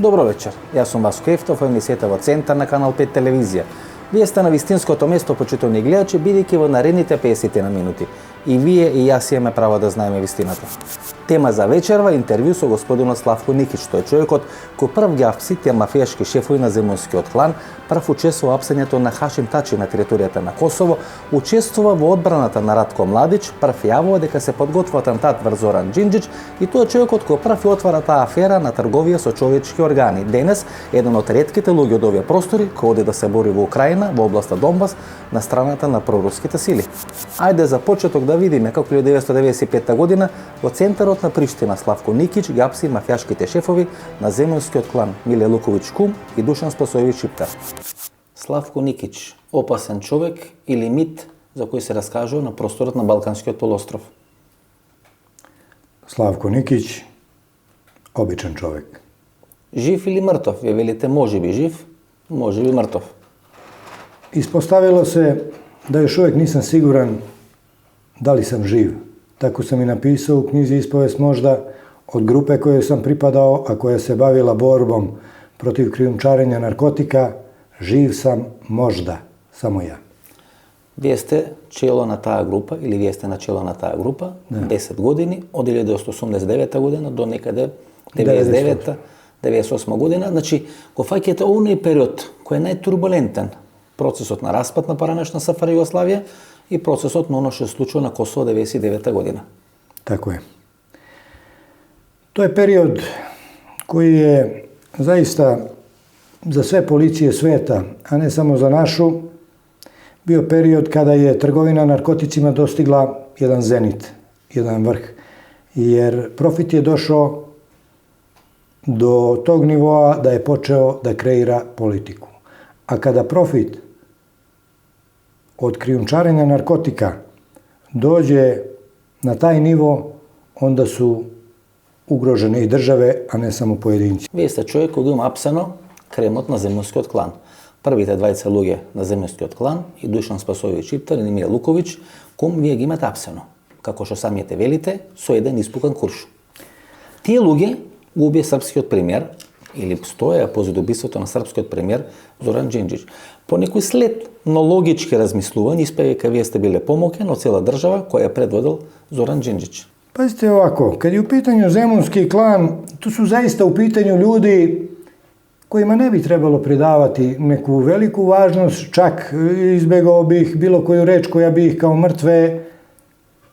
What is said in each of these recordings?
Добро вечер, јас сум Васко Ефтов, емисијата во Центар на Канал 5 телевизија. Вие сте на вистинското место, почитувани гледачи, бидејќи во наредните 50 на минути и вие и јас имаме право да знаеме вистината. Тема за вечерва интервју со господинот Славко Никич, тој човекот кој прв ги апси тие мафијашки шефови на земјунскиот клан, прв учествува во апсењето на Хашим Тачи на територијата на Косово, учествува во одбраната на Ратко Младич, прв јавува дека се подготвува атентат врз Зоран Џинџич и тоа е човекот кој прв ја отвара таа афера на трговија со човечки органи. Денес еден од ретките луѓе од овие простори кој оди да се бори во Украина, во областа Донбас, на страната на проруските сили. Ајде за почеток да видиме како 1995 година во центарот на Приштина Славко Никич ги апси мафијашките шефови на земјунскиот клан Миле Луковиќ Кум и Душан Спасовиќ Шиптар. Славко Никич, опасен човек или мит за кој се раскажува на просторот на Балканскиот полуостров? Славко Никич, обичен човек. Жив или мртов? Вие велите можеби жив, можеби мртов. Испоставило се да још увек нисам сигуран дали сам жив. Тако сам и написал у книзи Исповест можда од групе које сам припадao, a koja se bavila borbom protiv krijumčarenja narkotika, živ sam možda, samo ja. Вие сте чело на таа група, или вие сте на чело на таа група, 10 години, од 1989 година до некаде 99-98 година. Значи, го фаќате оној период кој е најтурбулентен. Процесот на распад на поранешна СФР Југославија и процесот на оно што се случува на Косово 99 година. Тако е. Тоа е период кој е заиста за све полиције света, а не само за нашу, био период када je трговина наркотицима достигла jedan зенит, jedan vrh, jer profit je došao do tog nivoa da je počeo da kreira politiku. A kada profit od krijumčarenja narkotika dođe na taj nivo, onda su ugrožene i države, a не само поединци. Вие сте човек кој го има апсено кремот на земјунскиот клан. Првите двајца луѓе на земјунскиот клан и Душан Спасовиќ Шиптар и Миле Луковиќ Кум, вие ги имате апсено, како што самите велите, со еден испукан курш. Тие луѓе го убие српскиот премиер, или стоја позад убиството на српскиот премиер Зоран Џинџич. По некој след на логички размислување, испеја дека вие сте биле помокен од цела држава која ја предводел Зоран Џинџич. Pazite ovako, kad je u pitanju zemunski klan, tu su zaista u pitanju ljudi kojima ne bi trebalo pridavati neku veliku važnost, čak izbegao bih bilo koju reč koja bi ih kao mrtve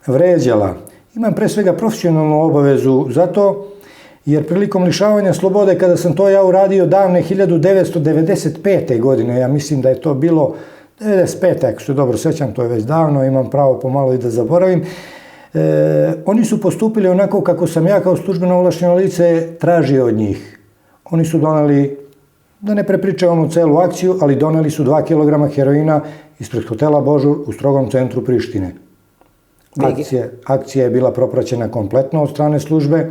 vređala. Imam pre svega profesionalnu obavezu zato, jer prilikom lišavanja slobode, kada sam to ja uradio davne 1995. godine, ja mislim da je to bilo 95. ako se dobro sećam, to je već davno, imam pravo pomalo i da zaboravim, oni su postupili onako kako sam ja kao službeno ovlašćeno lice tražio od njih. Oni su doneli, da ne prepričavamo celu akciju, ali doneli su 2 kg heroina ispred hotela Božur u strogom centru Prištine. Akcija je bila propraćena kompletno od strane službe.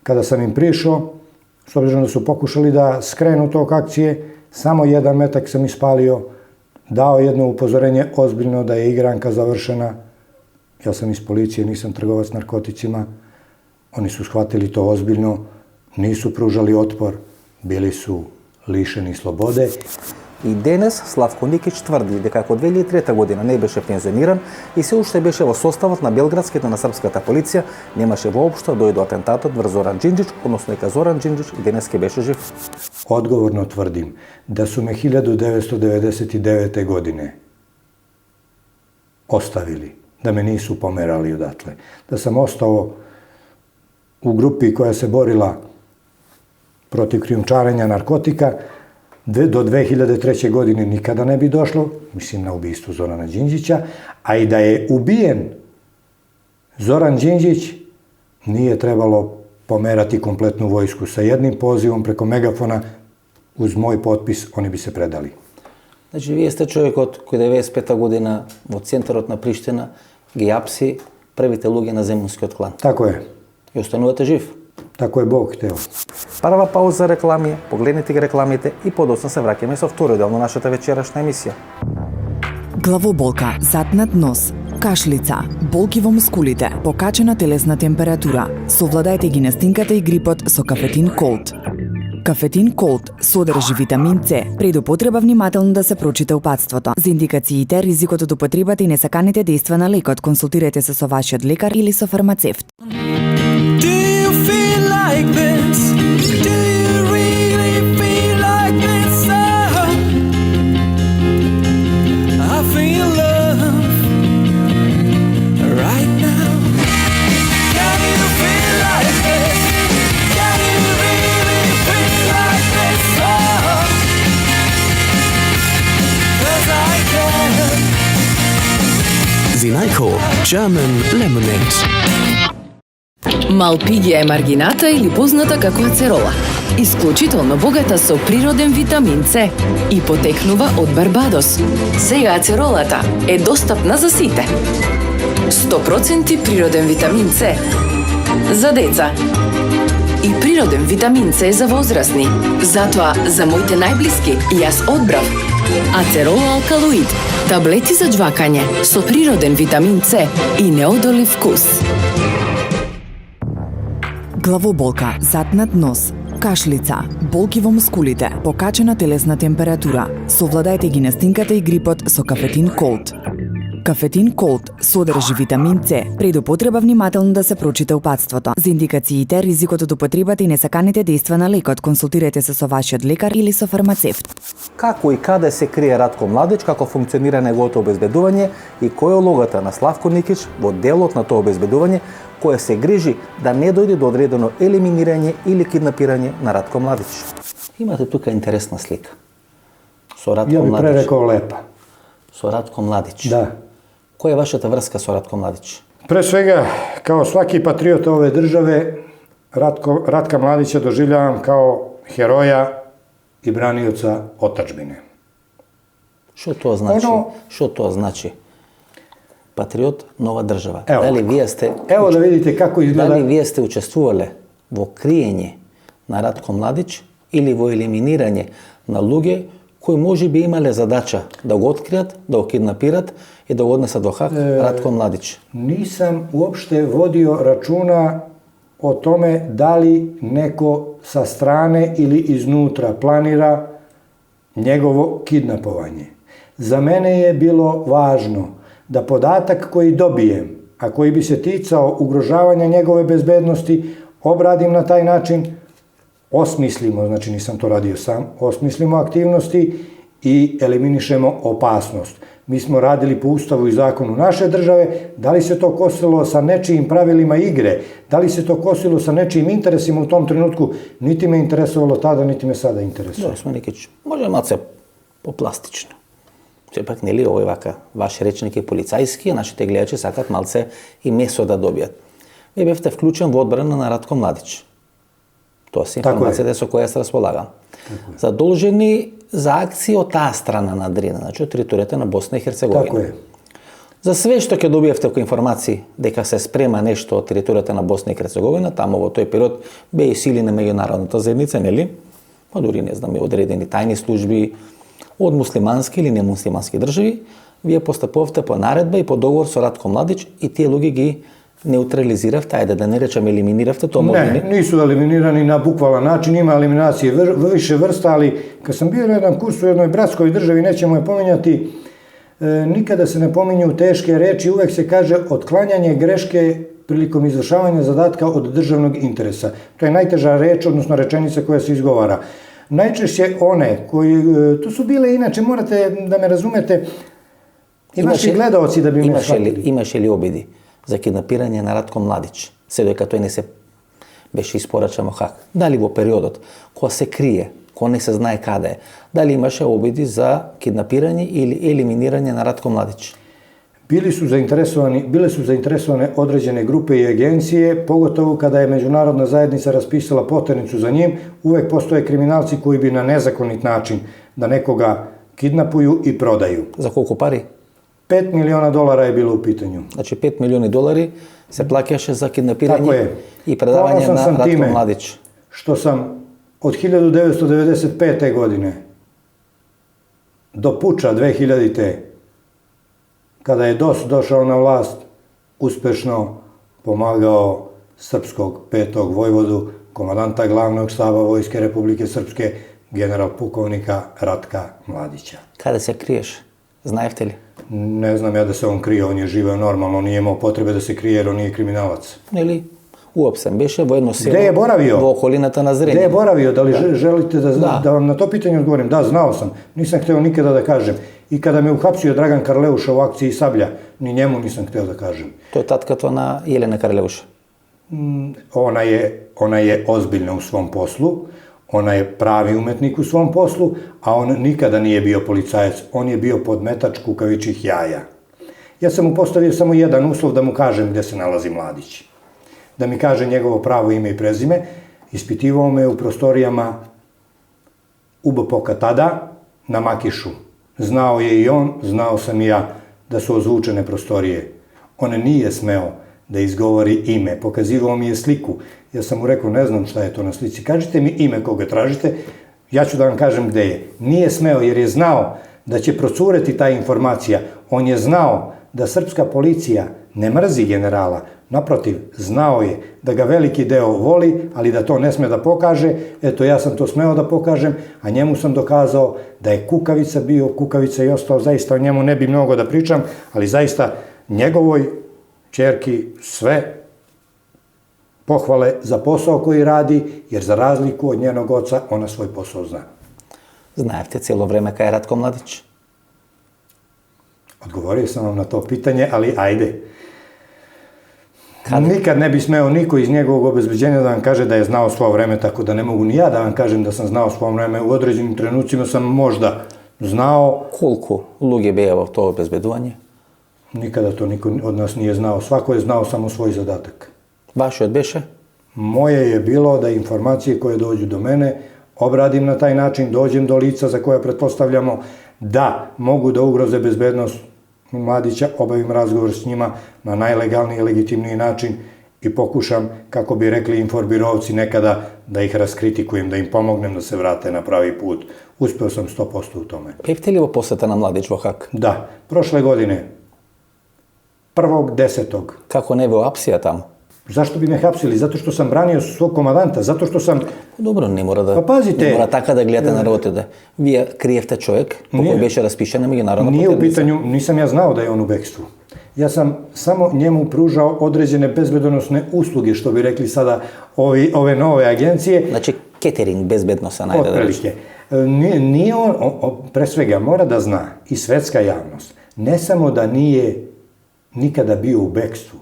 Kada sam im prišao, s obzirom da su pokušali da skrenu tok akcije, samo jedan metak sam ispalio, dao jedno upozorenje ozbiljno da je igranka završena. Ja sam iz policije, nisam trgovac narkoticima. Oni su shvatili to ozbiljno, nisu pružali otpor, bili su lišeni slobode. И денес Славко Никич тврди дека како 2003 година не беше пензиониран и се уште беше во составот на белградската на српската полиција, немаше воопшто дојде до атентатот врз Зоран Џинџич, односно дека Зоран Џинџич и денеска беше жив. Odgovorno tvrdim da su me 1999. godine ostavili, da me nisu pomerali odatle, da sam ostao u grupi koja se borila protiv krijumčarenja narkotika, do 2003. godine nikada ne bi došlo, mislim na ubistvo Zorana Đinđića, a i da je ubijen Zoran Đinđić, nije trebalo pomerati kompletnu vojsku. Sa jednim pozivom preko megafona, uz moj potpis, oni bi se predali. Значи, вие сте човекот кој 95 година во центарот на Приштина ги апси првите луѓе на земјунскиот клан. Tako je. И останувате жив. Tako je Bog hteo. Прва пауза за реклами, погледнете ги рекламите и подоцна се враќаме со втори дел на нашата вечерашна емисија. Главоболка, затнат нос, кашлица, болки во мускулите, покачена телесна температура. Совладајте ги настинката и грипот со кафетин Колд. Кафетин Колд содржи витамин С. Пред употреба внимателно да се прочита упатството. За индикациите, ризикот од употребата и несаканите дејства на лекот, консултирайте се со вашиот лекар или со фармацевт. Do you feel like this? Do you really feel like this? Oh, I feel love right now. Can you feel like this? Can you really feel like this? Oh, 'cause I can. Vinajko German Lemonade. Малпигија е маргината или позната како ацерола. Исклучително богата со природен витамин С и потекнува од Барбадос. Сега ацеролата е достапна за сите. 100% природен витамин С за деца и природен витамин С за возрастни. Затоа за моите најблиски јас одбрав Ацерола алкалоид, таблети за џвакање со природен витамин С и неодолив вкус. Главоболка, затнат нос, кашлица, болки во мускулите, покачена телесна температура. Совладајте ги настинката и грипот со Кафетин Колд. Кафетин Колд содржи витамин С. Пред употреба внимателно да се прочита упатството. За индикациите, ризикот од употребата и несаканите дејства на лекот, консултирайте се со вашиот лекар или со фармацевт. Како и каде се крие Ратко Младич, како функционира неговото обезбедување и која е улогата на Славко Никич во делот на тоа обезбедување, која се грижи да не дојде до одредено елиминирање или киднапирање на Ратко Младич. Имате тука интересна слика. Со Ратко Ja bih pre Младич. rekao lepa. Со Ратко Младич. Da. Која е вашата врска со Ратко Младич? Pre svega, kao svaki patriota ove države, Ratka Mladića doživljavam kao heroja i branioca otadžbine. Што тоа значи? Ono- Што тоа значи? Патриот, нова држава. Ево Дали така. вие сте Evo da vidite kako izgleda. Дали вие сте учествувале во криење на Ратко Младич или во елиминирање на луѓе кои може би имале задача да го откријат, да го киднапират и да го однесат во Хаг Ратко Младич? Nisam uopšte vodio računa o tome da li neko sa strane ili iznutra planira njegovo kidnapovanje. Za mene je bilo važno da podatak koji dobijem, a koji bi se ticao ugrožavanja njegove bezbednosti, obradim na taj način, osmislimo, znači nisam to radio sam, osmislimo aktivnosti i eliminišemo opasnost. Mi smo radili po ustavu i zakonu naše države, da li se to kosilo sa nečijim pravilima igre, da li se to kosilo sa nečijim interesima u tom trenutku, niti me interesovalo tada, niti me sada interesuje. Добро, сме Никич, може малце попластично. Сепак, нели, овој вака, ваш речник е полицајски, а нашите гледачи сакат малце и месо да добијат. Вие бевте вклучен во одбрана на Ратко Младич. Тоа се Тако е. информацијата со која се располагам. Задолжени за акции од таа страна на Дрина, значи од територијата на Босна и Херцеговина. Tako je. За све што ќе добиевте како информации дека се спрема нешто од територијата на Босна и Херцеговина, таму во тој период беа и сили на меѓународната заедница, нели? Па дури не знам, и одредени тајни служби од муслимански или немуслимански држави, вие постапувавте по наредба и по договор со Ратко Младич и тие луѓе ги неутрализиравте, ајде да не речем елиминиравте, тоа може Ne, nisu eliminirani na bukvalan način, ima eliminacije više vrsta, ali kad sam bio na jednom kursu u jednoj bratskoj državi, nećemo je pominjati, nikada se ne pominju teške reči, uvek se kaže otklanjanje greške prilikom izvršavanja zadatka od državnog interesa. To je najteža reč, odnosno rečenica koja se izgovara. Najčešće one koji, to su bile inače, morate da me razumete, i vaši gledaoci da bi me shvatili. Имаше ли обиди за киднапирање на Ратко Младич, се дека тој не се беше испорачан во Хаг? Дали во периодот кога се крие, кога не се знае каде е, дали имаше обиди за киднапирање или елиминирање на Ратко Младич? Bile su zainteresovane određene grupe i agencije, pogotovo kada je međunarodna zajednica raspisala poternicu za njim, uvek postoje kriminalci koji bi na nezakonit način da nekoga kidnapuju i prodaju. За колку пари? $5 miliona je bilo u pitanju. Значи 5 милиони долари се плаќаше за Tako киднапирање je. и предавање Ponosan на sam Ратко time Младич. što sam od 1995. godine do puča 2000. kada je DOS došao na vlast, uspešno pomagao srpskog petog vojvodu komandanta glavnog štaba Vojske Republike Srpske, general pukovnika Ratka Mladića. Kada se kriješ? Знаете ли? Ne znam ja da se on krije, on je živeo normalno, nije imao potrebe da se krije jer on nije kriminalac. Или uopšte беше во едно село Gde je boravio? во околината на Зренје. Gde je boravio? Da li želite da vam na to pitanje odgovorim? Da, znao sam. Nisam hteo nikada da kažem. I kada me uhapsio Dragan Karleuša u akciji Sablja, ni njemu nisam hteo da kažem. Тој е таткато на Јелена Карлеуша. Ona je ozbiljna u svom poslu, ona je pravi umetnik u svom poslu, a on nikada nije bio policajac, on je bio podmetač kukavičih jaja. Ja sam mu postavio samo jedan uslov da mu kažem gde se nalazi Mladić. Da mi kaže njegovo pravo ime i prezime, ispitivao me u prostorijama UBPOK-a tada, na Makišu. Znao je i on, znao sam i ja da su ozvučene prostorije. On nije smeo da izgovori ime, pokazivao mi je sliku. Ja sam mu rekao, ne znam šta je to na slici, kažite mi ime koga tražite, ja ću da vam kažem gde je. Nije smeo jer je znao da će procureti ta informacija. On je znao da srpska policija ne mrzi generala, naprotiv, znao je da ga veliki deo voli, ali da to ne sme da pokaže. Eto, ja sam to smeo da pokažem, a njemu sam dokazao da je kukavica bio, kukavica i ostao, zaista o njemu ne bi mnogo da pričam, ali zaista njegovoj ćerki sve pohvale za posao koji radi, jer za razliku od njenog oca, ona svoj posao zna. Знаевте цело време кај е Ратко Младич? Odgovorio sam vam na to pitanje, ali ajde. Nikad ne bi smeo niko iz njegovog obezbeđenja da vam kaže da je znao svo vreme, tako da ne mogu ni ja da vam kažem da sam znao svo vreme. U određenim trenucima sam možda znao. Колку луѓе беа во тоа обезбедување? Nikada to niko od nas nije znao. Svako je znao samo svoj zadatak. Вашиот беше? Moje je bilo da informacije koje dođu do mene obradim na taj način, dođem do lica za koje pretpostavljamo da mogu da ugroze bezbednost Mladića, obavim razgovor s njima na najlegalniji i legitimniji način i pokušam, kako bi rekli inforbirovci nekada, da ih raskritikujem, da im pomognem da se vrate na pravi put. Uspeo sam 100% u tome. Певте ли во посета на Младич во Хак? Da, prošle godine, 1.10. Како не во апсија таму? Zašto bi me hapsili? Zato što sam branio svog komandanta, zato što sam... Добро, не мора да... Па пазите. Не мора така да гледате на работите. Вие криевте човек по кој беше распишена меѓународна Nije u потерница. pitanju, nisam ja znao da je on u bekstvu. Ja sam samo njemu pružao određene bezbedonosne usluge, što bi rekli sada ove nove agencije. Значи, кетеринг безбедно се најде да рече. Otprilike. Nije on, pre svega, mora da zna i svetska javnost, ne samo da nije nikada bio u bekstvu,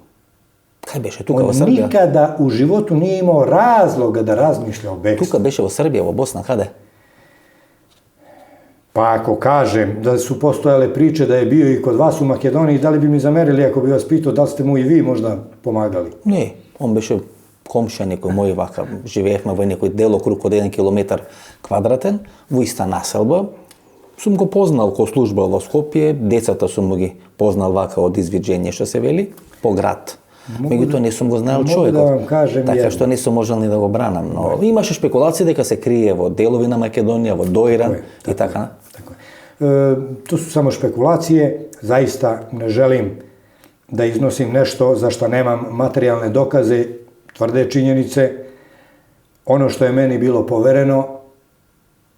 Кај беше? Тука во on Србија? nikada u životu nije imao razloga da razmišlja o bekstvu. Тука беше во Србија, во Босна, каде? Pa ako kažem da su postojale priče da je bio i kod vas u Makedoniji, da li bi mi zamerili ako bi vas pitao da li ste mu i vi možda pomagali? Не, он беше комшија некој мој вака. Живеевме во некој делокруг од 1 километар квадратен, во иста населба. Сум го познал ко служба во Скопје, децата сум ги познал вака од извиđenje, што се вели, по град. Меѓутоа не сум го знаел Могу човекот. да вам кажем така едно. што не сум можел ни да го бранам, но имаше шпекулации дека се крие во делови на Македонија, во Доиран и така. Tako je. To su samo špekulacije, zaista ne želim da iznosim nešto za što nemam materijalne dokaze, tvrde činjenice. Ono što je meni bilo povereno,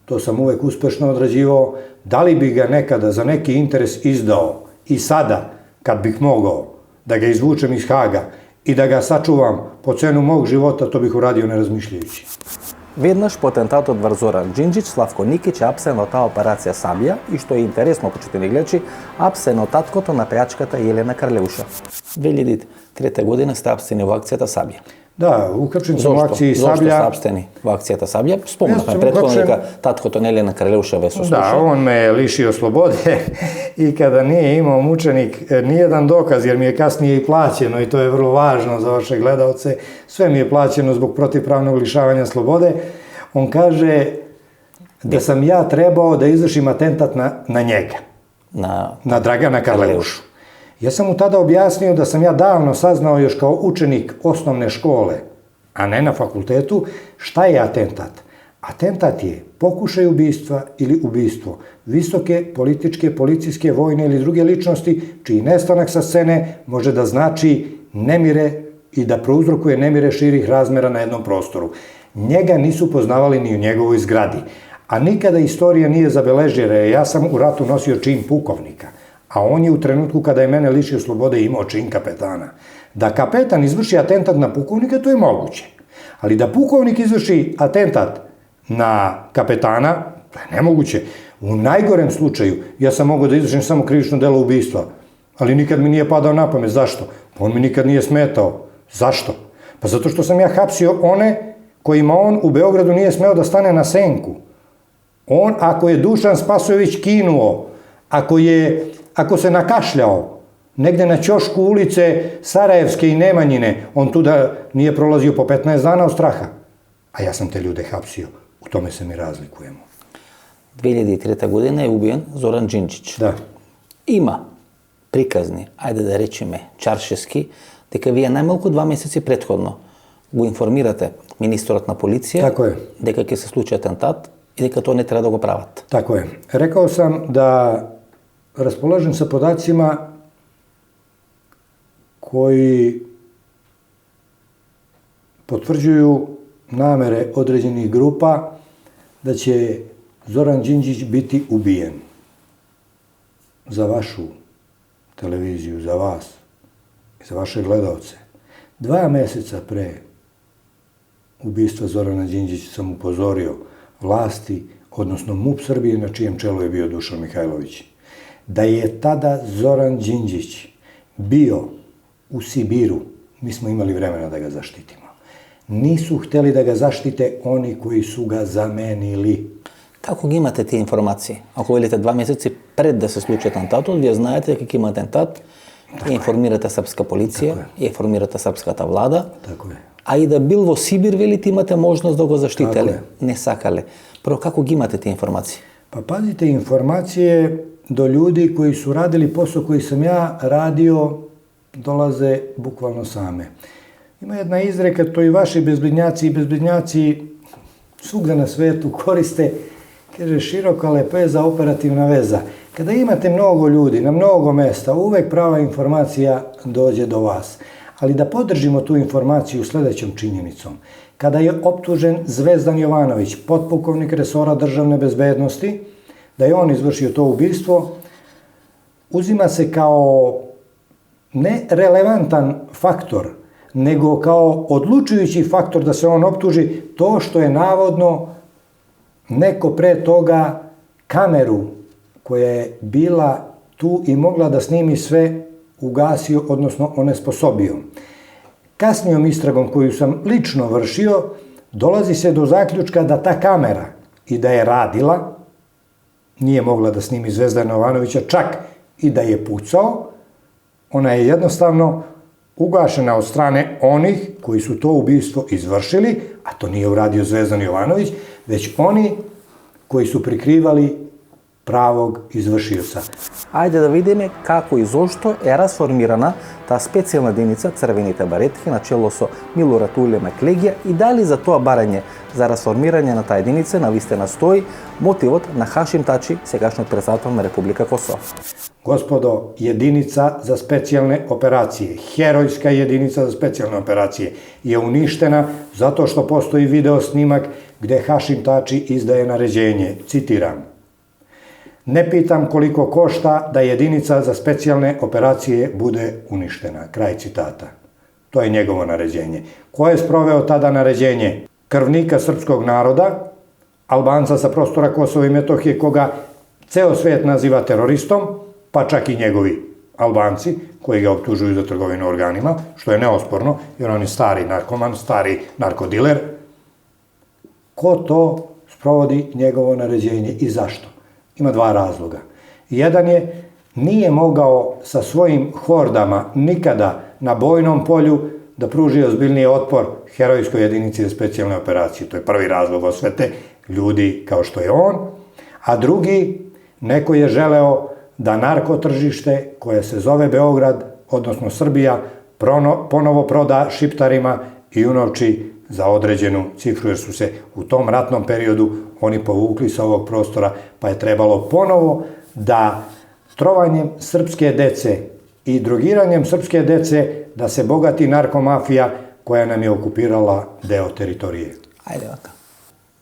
to sam uvek uspešno odrađivao. Da li bi ga nekada za neki interes izdao i sada, kad bih mogao, da ga izvučem iz Haga i da ga sačuvam po cenu mog života, to bih uradio ne razmišljajući. Веднаш потентатот врз Зоран Џинџич, Славко Никич, е апсен од таа операција Сабија и што е интересно, почитани гледачи, апсен од таткото на пејачката Јелена Карлеуша. 2003 година сте апсени во акцијата Сабија. Da, uhapšen sam u Зошто? akciji Зошто сте Sablja. апстени во акцијата Сабија? Спомнавме Јас сум претходно дека ухапшен- таткото на Јелена Карлеуша ве Da, сослуша. on me je lišio slobode i kada nije imao mučenik nijedan dokaz, jer mi je kasnije i plaćeno i to je vrlo važno za vaše gledalce, sve mi je plaćeno zbog protivpravnog lišavanja slobode, on kaže da sam ja trebao da izvršim atentat na njega, na Dragana Karleušu. Ja sam mu tada objasnio da sam ja davno saznao još kao učenik osnovne škole, a ne na fakultetu, šta je atentat. Atentat je pokušaj ubistva ili ubistvo visoke političke, policijske, vojne ili druge ličnosti, čiji nestanak sa scene može da znači nemire i da prouzrokuje nemire širih razmera na jednom prostoru. Njega nisu poznavali ni u njegovoj zgradi. A nikada istorija nije zabeležila, jer ja sam u ratu nosio čin pukovnika, a on je u trenutku kada je mene lišio slobode imao čin kapetana. Da kapetan izvrši atentat na pukovnika, to je moguće. Ali da pukovnik izvrši atentat na kapetana, to je nemoguće. U najgorem slučaju, ja sam mogao da izvršim samo krivično delo ubistva, ali nikad mi nije padao na pamet. Zašto? Pa on mi nikad nije smetao. Zašto? Pa zato što sam ja hapsio one kojima on u Beogradu nije smeo da stane na senku. On, ako je Dušan Spasojević kinuo, ako se nakašljao, negde na ćošku ulice Sarajevske i Nemanjine, on tuda nije prolazio po 15 dana od straha. A ja sam te ljude hapsio. U tome se mi razlikujemo. 2003. година е убиен Зоран Джинджич. Da. Има приказни, ајде да речеме чаршески, дека вие најмалку 2 месеци претходно го информирате министерот на полиција Тако е. дека ќе се случи атентат и дека тоа не треба да го прават. Tako je. Rekao sam da raspolažem sa podacima koji potvrđuju namere određenih grupa da će Zoran Đinđić biti ubijen. Za vašu televiziju, za vas i za vaše gledalce. 2 meseca pre ubistva Zorana Đinđića sam upozorio vlasti, odnosno MUP Srbije, na čijem čelu je bio Dušan Mihajlović, da je tada Zoran Đinđić bio u Sibiru, mi smo imali vremena da ga zaštitimo. Nisu hteli da ga zaštite oni koji su ga zamenili. Како ги имате тие информации? Ако велите 2 месеци пред да се случи атентатот, вие знаете дека ќе има атентат, и информирате српска полиција, и информирате српската влада, Tako je. а и да бил во Сибир, велите имате можност да го заштителе, Така не сакале. Прво, како ги имате тие информации? Pa pazite, informacije do ljudi koji su radili posao koji sam ja radio dolaze bukvalno same. Ima jedna izreka, to i vaši bezbednjaci svugda na svetu koriste, kaže široka lepeza, operativna veza. Kada imate mnogo ljudi na mnogo mesta, uvek prava informacija dođe do vas. Ali da podržimo tu informaciju sledećom činjenicom. Kada je optužen Zvezdan Jovanović, potpukovnik resora državne bezbednosti, da je on izvršio to ubistvo, uzima se kao ne relevantan faktor, nego kao odlučujući faktor da se on optuži to što je navodno neko pre toga kameru koja je bila tu i mogla da snimi sve ugasio, odnosno onesposobio. Kasnijom istragom koju sam lično vršio, dolazi se do zaključka da ta kamera i da je radila, nije mogla da snimi Zvezdana Jovanovića, čak i da je pucao, ona je jednostavno ugašena od strane onih koji su to ubistvo izvršili, a to nije uradio Zvezdan Jovanović, već oni koji su prikrivali pravog извршиоца. Ајде да видиме како и зошто е расформирана таа специјална единица Црвените баретки на чело со Милорад Улема Клегија и дали за тоа барање за расформирање на таа единица на вистина стои мотивот на Хашим Тачи, сегашниот председател на Република Косово. Gospodo, jedinica za specijalne operacije, herojska jedinica za specijalne operacije je uništena zato što postoji video snimak gde Hašim Tači izdaje naređenje, citiram: "Ne pitam koliko košta da jedinica za specijalne operacije bude uništena." Kraj citata. To je njegovo naređenje. Ko je sproveo tada naređenje? Krvnika srpskog naroda, Albanca sa prostora Kosova i Metohije, koga ceo svet naziva teroristom, pa čak i njegovi Albanci, koji ga optužuju za trgovinu organima, što je neosporno, jer on je stari narkoman, stari narkodiler. Ko to sprovodi njegovo naređenje i zašto? Ima dva razloga. Jedan je, nije mogao sa svojim hordama nikada na bojnom polju da pruži ozbiljniji otpor herojskoj jedinici za specijalne operacije. To je prvi razlog, osvete ljudi kao što je on. A drugi, neko je želeo da narkotržište koje se zove Beograd, odnosno Srbija, ponovo proda Šiptarima i unovči za određenu cifru, jer su se u tom ratnom periodu oni povukli sa ovog prostora, pa je trebalo ponovo da trovanjem srpske dece i drogiranjem srpske dece da se bogati narkomafija koja nam je okupirala deo teritorije. Ајде вака.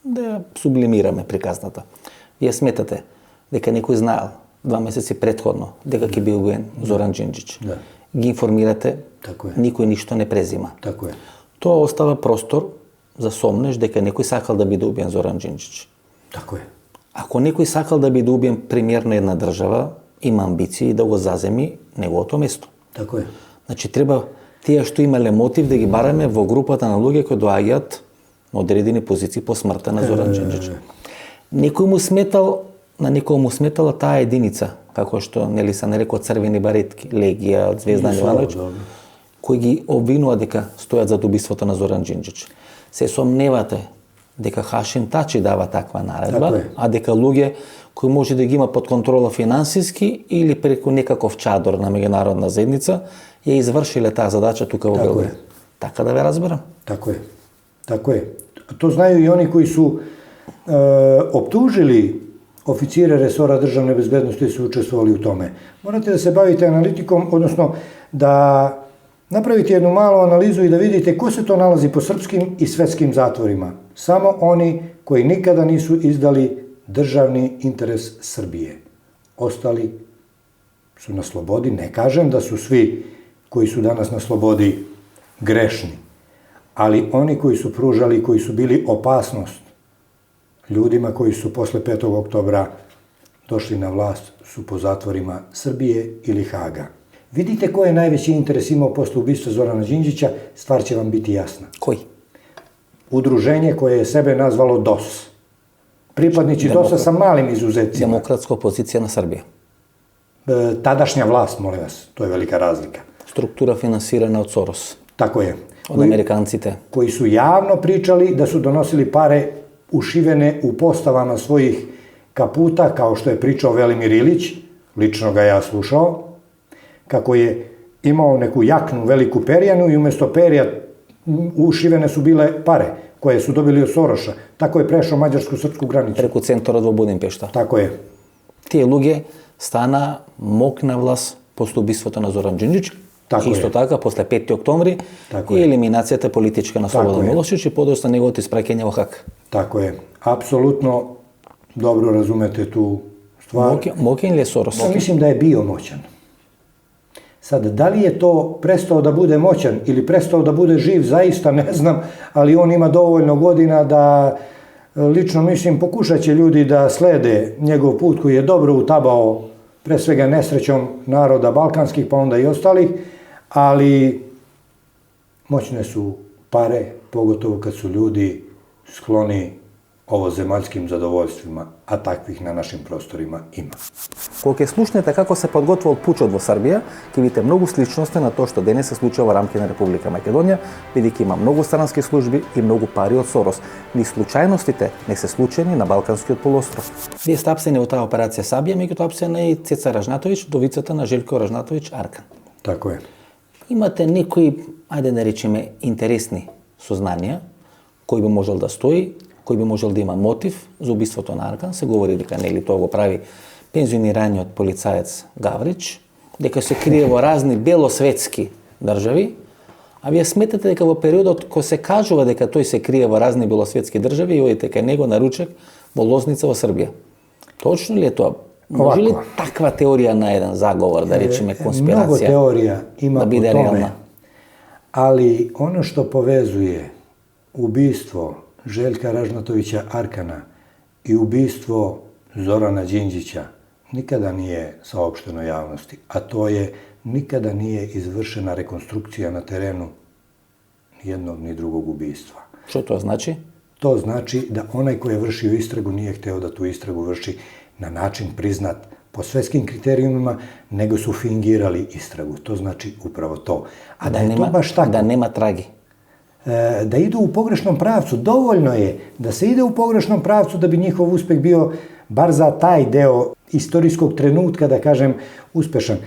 Да сублимираме приказната. Вие сметате дека некој знаел 2 месеци претходно дека ќе биде убиен Зоран Џинџич. Да. Ги информирате, Така е. никој ништо не презима. Tako je. Тоа остава простор за сомнеш дека некој сакал да биде убиен Зоран Џинџич. Tako je. Ако некој сакал да биде убиен премиер на една држава, има амбиции да го заземи неговото место. Tako je. Значи треба тие што имале мотив да ги бараме во групата на луѓе кои доаѓаат на одредени позиции по смртта на Зоран Џинџич. Некој му сметал, на некој му сметала таа единица, како што нели се нарекоа црвени баретки, Легија, Звездан Јовановиќ, кои ги обвинува дека стојат за убиството на Зоран Џинџич. Се сомневате дека Хашим Тачи дава таква наредба, Така е. а дека луѓе кои може да ги има под контрола финансиски или преку некаков чадор на меѓународна заедница, ја извршиле таа задача тука во Така Белград. е. Така да ве разберам. Tako je. Tako je. To znaju i oni koji su optužili oficire resora državne bezbednosti i su učestvovali u tome. Morate da se bavite analitikom, odnosno da napravite jednu malu analizu i da vidite ko se to nalazi po srpskim i svetskim zatvorima. Samo oni koji nikada nisu izdali državni interes Srbije. Ostali su na slobodi. Ne kažem da su svi koji su danas na slobodi grešni, ali oni koji su pružali, koji su bili opasnost ljudima koji su posle 5. oktobra došli na vlast, su po zatvorima Srbije ili Haga. Vidite ko je najveći interes imao posle ubistva Zorana Đinđića, stvar će vam biti jasna. Кој? Udruženje koje je sebe nazvalo DOS. Pripadnici DOS-a sa malim izuzecima. Демократска опозиција на Србија. Tadašnja vlast, molim vas, to je velika razlika. Структура финансирана од Сорос, Tako je. од американците. Koji su javno pričali da su donosili pare ušivene u postavama svojih kaputa, kao što je pričao Velimir Ilić, lično ga ja slušao, kako je imao neku jaknu, veliku perjanu i umjesto perja ušivene su bile pare koje su dobili od Soroša. Tako je prešao mađarsku-srpsku granicu. Преку центарот во Будимпешта. Tako je. Тие луѓе стана мок на власт после убиството на Зоран Џинџич. Tako Исто je. така, после 5. октомври Tako и je. елиминацијата политичка на Слободан je. Милошевиќ и подоста неговото испраќање во Хаг. Tako je. Apsolutno dobro razumete tu stvar. Мокен ли е Сорос? Ja mislim da je bio moćan. Sad, da li je to prestao da bude moćan ili prestao da bude živ, zaista ne znam, ali on ima dovoljno godina da, lično mislim, pokušat će ljudi da slede njegov put koji je dobro utabao pre svega nesrećom naroda balkanskih, pa onda i ostalih, ali moćne su pare, pogotovo kad su ljudi skloni ovozemaljskim zadovoljstvima, a takvih na našim prostorima ima. Кога ќе слушнете како се подготвувал пучот во Србија, ќе видите многу сличности на тоа што денес се случува во рамки на Република Македонија, бидејќи има многу странски служби и многу пари од Сорос. Ни случајностите не се случајни на Балканскиот полуостров. Вие сте апсени во таа операција Сабија, меѓутоа апсена и Цеца Ражнатовиќ, вдовицата на Желко Ражнатовиќ Аркан. Tako je. Имате некои, ајде да речеме, интересни сознанија, кој би можел да стои, кој би можел да има мотив за убиството на Аркан. Се говори дека нели тоа го прави пензионираниот полицаец Гаврич, дека се крие во разни белосветски држави, а вие сметате дека во периодот кога се кажува дека тој се крие во разни белосветски држави и одите кај него на ручек во Лозница во Србија. Точно ли е тоа? Може ли Овако. таква теорија на еден заговор, да речеме конспирација, Mnogo teorija ima да po биде tome, реална? ali ono što povezuje ubistvo Željka Ražnatovića Arkana i ubistvo Zorana Đinđića nikada nije saopšteno javnosti, a to je nikada nije izvršena rekonstrukcija na terenu ni jednog ni drugog ubistva. Што тоа значи? To znači da onaj koji je vršio istragu nije hteo da tu istragu vrši na način priznat po svetskim kriterijumima, nego su fingirali istragu. To znači upravo to. A da je to baš tako, да нема траги. da idu u pogrešnom pravcu, dovoljno je da se ide u pogrešnom pravcu da bi njihov uspeh bio bar za taj deo istorijskog trenutka, da kažem, uspešan.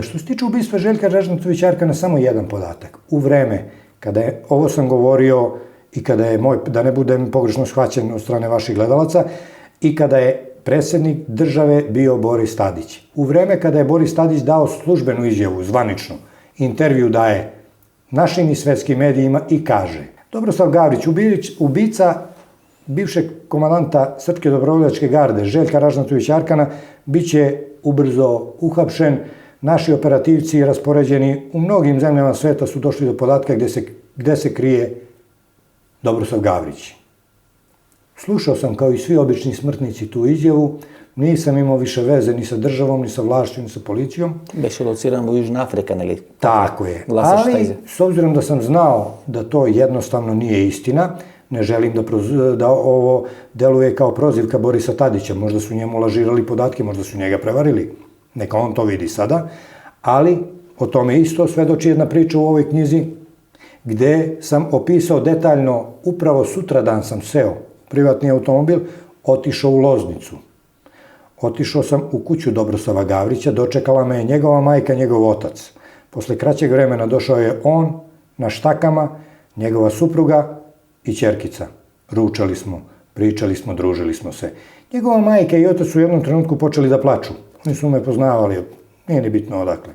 Što se tiče ubistva Željka Ražnatovića Arkana, samo jedan podatak. U vreme kada je, ovo sam govorio i kada je moj, da ne budem pogrešno shvaćen od strane vaših gledalaca, i kada je predsjednik države bio Boris Tadić. U vreme kada je Boris Tadić dao službenu izjavu, zvaničnu, intervju daje našim i svetskim medijima i kaže Dobrosav Gavrić, ubica bivšeg komandanta Srpske dobrovoljačke garde, Željka Ražnatovića Arkana, bit će ubrzo uhapšen. Naši operativci raspoređeni u mnogim zemljama sveta su došli do podatka gde se krije Dobrosav Gavrić. Slušao sam kao i svi obični smrtnici tu izjavu, nisam imao više veze ni sa državom, ni sa vlašću, ni sa policijom. Беше лоциран во Јужна Африка, нели? Tako je, Glasaš ali tajze. s obzirom da sam znao da to jednostavno nije istina, ne želim da ovo deluje kao prozivka Borisa Tadića, možda su njemu lažirali podatke, možda su njega prevarili, neka on to vidi sada, ali o tome isto svedoči jedna priča u ovoj knjizi, gde sam opisao detaljno, upravo sutradan sam seo, privatni automobil, otišao u Loznicu. Otišao sam u kuću Dobrosava Gavrića, dočekala me je njegova majka, njegov otac. Posle kraćeg vremena došao je on na štakama, njegova supruga i ćerkica. Ručali smo, pričali smo, družili smo se. Njegova majka i otac su u jednom trenutku počeli da plaču. Oni su me poznavali, nije ni bitno odakle.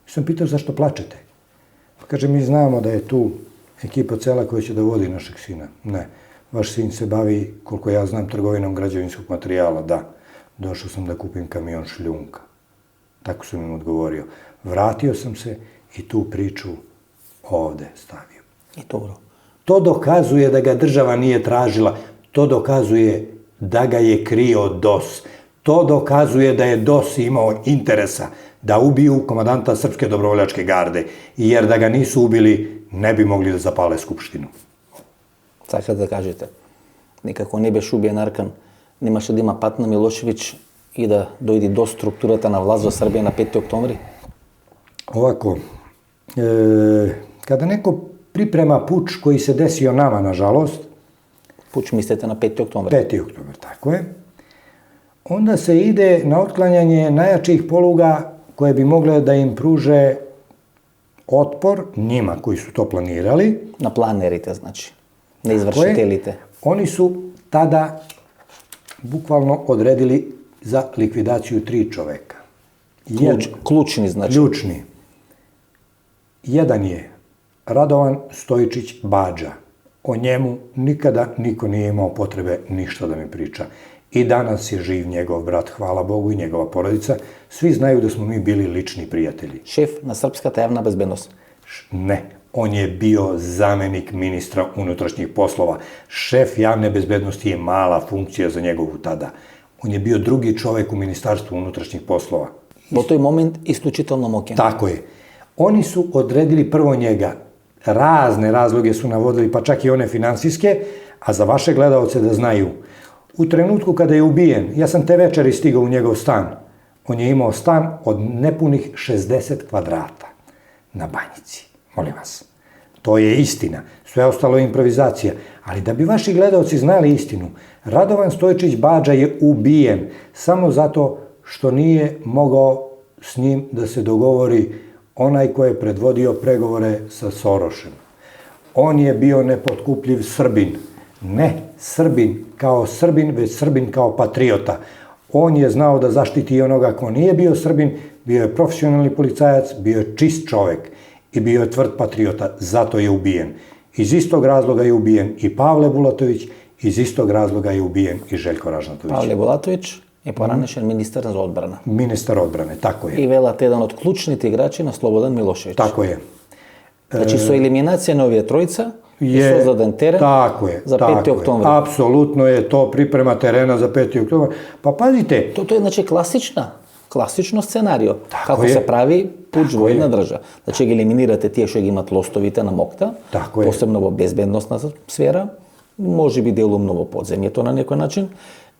Sam pitao zašto plačete. Kaže, mi znamo da je tu ekipa cela koja će da vodi našeg sina. Ne, vaš sin se bavi, koliko ja znam, trgovinom građevinskog materijala, da. Došao sam da kupim kamion šljunka. Tako sam im odgovorio. Vratio sam se i tu priču ovde stavio. И добро. To dokazuje da ga država nije tražila. To dokazuje da ga je krio DOS. To dokazuje da je DOS imao interesa da ubiju komandanta Srpske dobrovoljačke garde. Jer da ga nisu ubili, ne bi mogli da zapale Skupštinu. Сака да кажете, никако не беше убиен Аркан, немаше да има пат на Милошевиć и да дојде до структурата на власт во Србија на 5. октомври? Ovako, kada neko priprema puč koji se desio nama, nažalost, Пуч мислете на 5. октомври. 5. oktober, tako je, onda se ide na otklanjanje najjačih poluga koje bi mogle da im pruže otpor njima koji su to planirali. На планерите, значи, на извршителите. Oni su tada bukvalno odredili za likvidaciju 3 čoveka. Клучни, значи. Ključni. Jedan je Radovan Stojičić Badža. O njemu nikada niko nije imao potrebe ništa da mi priča. I danas je živ njegov brat, hvala Bogu, i njegova porodica. Svi znaju da smo mi bili lični prijatelji. Шеф на Српската јавна безбедност. Ne, on je bio zamenik ministra unutrašnjih poslova. Šef javne bezbednosti je mala funkcija za njegovu tada. On je bio drugi čovek u ministarstvu unutrašnjih poslova. Во тој момент исклучително моќен. Tako je. Oni su odredili prvo njega. Razne razloge su navodili, pa čak i one finansijske, a za vaše gledaoce da znaju. U trenutku kada je ubijen, ja sam te večeri stigao u njegov stan. On je imao stan od nepunih 60 kvadrata na Banjici. Molim vas. To je istina. Sve ostalo je improvizacija. Ali da bi vaši gledaoci znali istinu, Radovan Stojičić Badža je ubijen samo zato što nije mogao s njim da se dogovori onaj ko je predvodio pregovore sa Sorošem. On je bio nepotkupljiv Srbin. Ne Srbin kao Srbin, već Srbin kao patriota. On je znao da zaštiti onoga ko nije bio Srbin, bio je profesionalni policajac, bio je čist čovek i bio je tvrd patriota, zato je ubijen. Iz istog razloga je ubijen i Pavle Bulatović, iz istog razloga je ubijen i Željko Ražnatović. Павле Булатовиć е поранешен министар за одбрана. Ministar odbrane, tako je. И велат еден од клучните играчи на Слободан Милошевиć. Tako je. Значи, со елиминација на овие тројца е Je, создаден терен tako je, за tako 5. je. октомври. Apsolutno je to priprema terena za 5. oktobar. Pa pazite, Тоа е значи класично сценарио. Како е. се прави пуч Тако во една е. држава. Значи ги елиминирате тие што ги имат лостовите на Мокта, Тако е. посебно во безбедносна сфера, можеби делумно во подземјето на некој начин.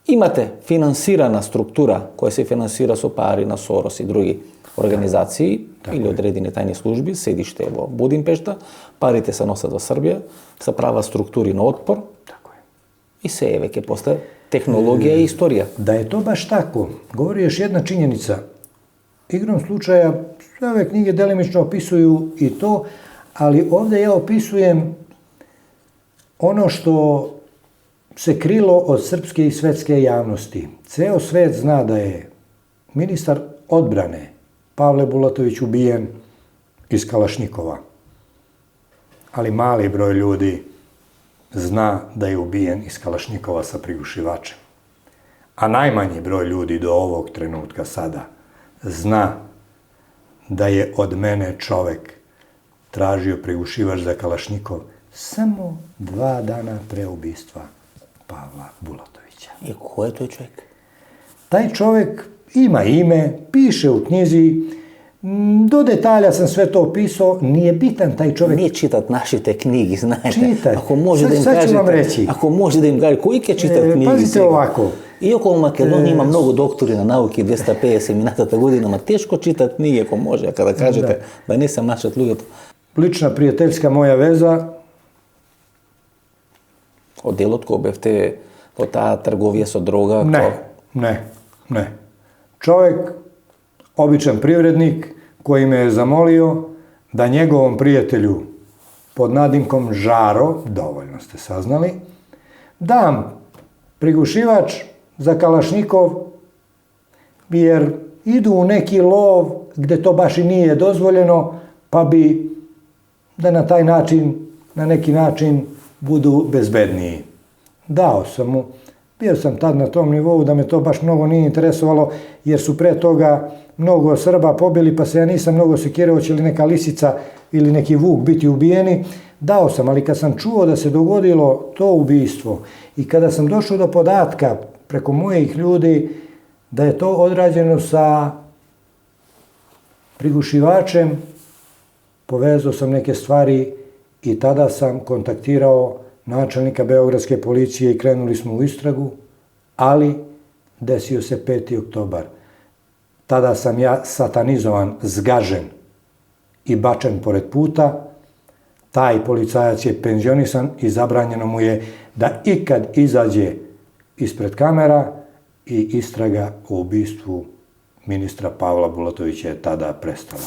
Имате финансирана структура која се финансира со пари на Сорос и други организации или одредени тајни служби, седиште во Будимпешта, парите се носат во Србија, се прават структури на отпор tako je. и се е веќе после технологија и историја. Da je to baš tako, govori još jedna činjenica. Igrom slučaja, sve ove knjige delimično opisuju i to, ali ovde ja opisujem ono što se krilo od srpske i svetske javnosti. Ceo svet zna da je ministar odbrane Pavle Bulatović ubijen iz Kalašnjikova. ali mali broj ljudi zna da je ubijen iz Kalašnjikova sa prigušivačem. A najmanji broj ljudi do ovog trenutka sada zna da je od mene čovek tražio prigušivač za Kalašnjikov samo 2 dana pre ubistva Pavla Bulatovića. I ko je to čovjek? Taj čovek ima ime, piše u knjizi, do detalja sam sve to opisao, nije bitan taj čovek. Nije čitat naše te knjigi, znajte. Čitaj. Ako može da im Sad ću vam kažete, reći. ako može da im kaže, koji je čitat knjigi? Pazite sigurno? ovako. Iako u Makedoniji ima mnogo doktorina nauke, 250 minatata godinama, teško čitat knjige ako može. A kada kažete da nisam našat ljudi, Lična prijateljska moja veza, od delo od bevte, od ta trgovija sa droga, ne. Čovek, običan privrednik, koji me je zamolio da njegovom prijatelju pod nadimkom Žaro, dovoljno ste saznali, dam prigušivač za Kalašnjikov, jer idu u neki lov gde to baš i nije dozvoljeno, pa bi da na taj način, na neki način budu bezbedniji. Dao sam mu. Bio sam tad na tom nivou da me to baš mnogo nije interesovalo, jer su pre toga mnogo Srba pobili, pa se ja nisam mnogo sekirao će li neka lisica ili neki vuk biti ubijeni. Dao sam, ali kad sam čuo da se dogodilo to ubistvo i kada sam došao do podatka preko mojih ljudi da je to odrađeno sa prigušivačem, povezao sam neke stvari i tada sam kontaktirao načelnika Beogradske policije i krenuli smo u istragu, ali desio se 5. oktobar. Tada sam ja satanizovan, zgažen i bačen pored puta. Taj policajac je penzionisan i zabranjeno mu je da ikad izađe ispred kamera i istraga o ubistvu ministra Pavla Bulatovića je tada prestala.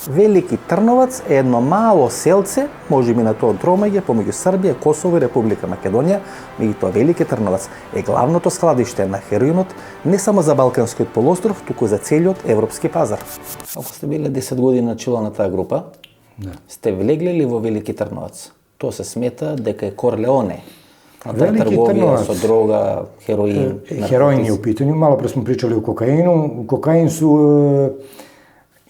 Veliki Trnovac je jedno malo selce, može mi na to Tромаѓе, помеѓу Србија, Косово и Република Македонија, меѓутоа Велики Трновац е главното складиште на хероинот не само за Балканскиот полуостров, туку за целиот европски пазар. Ако сте били 10 години на чело на таа група, сте влегли ли во Велики Трновац? Тоа се смета дека е Корлеоне. A ta trgovija sa droga, heroin. Heroin je u pitanju. Malo pre smo pričali o kokainu. Kokain su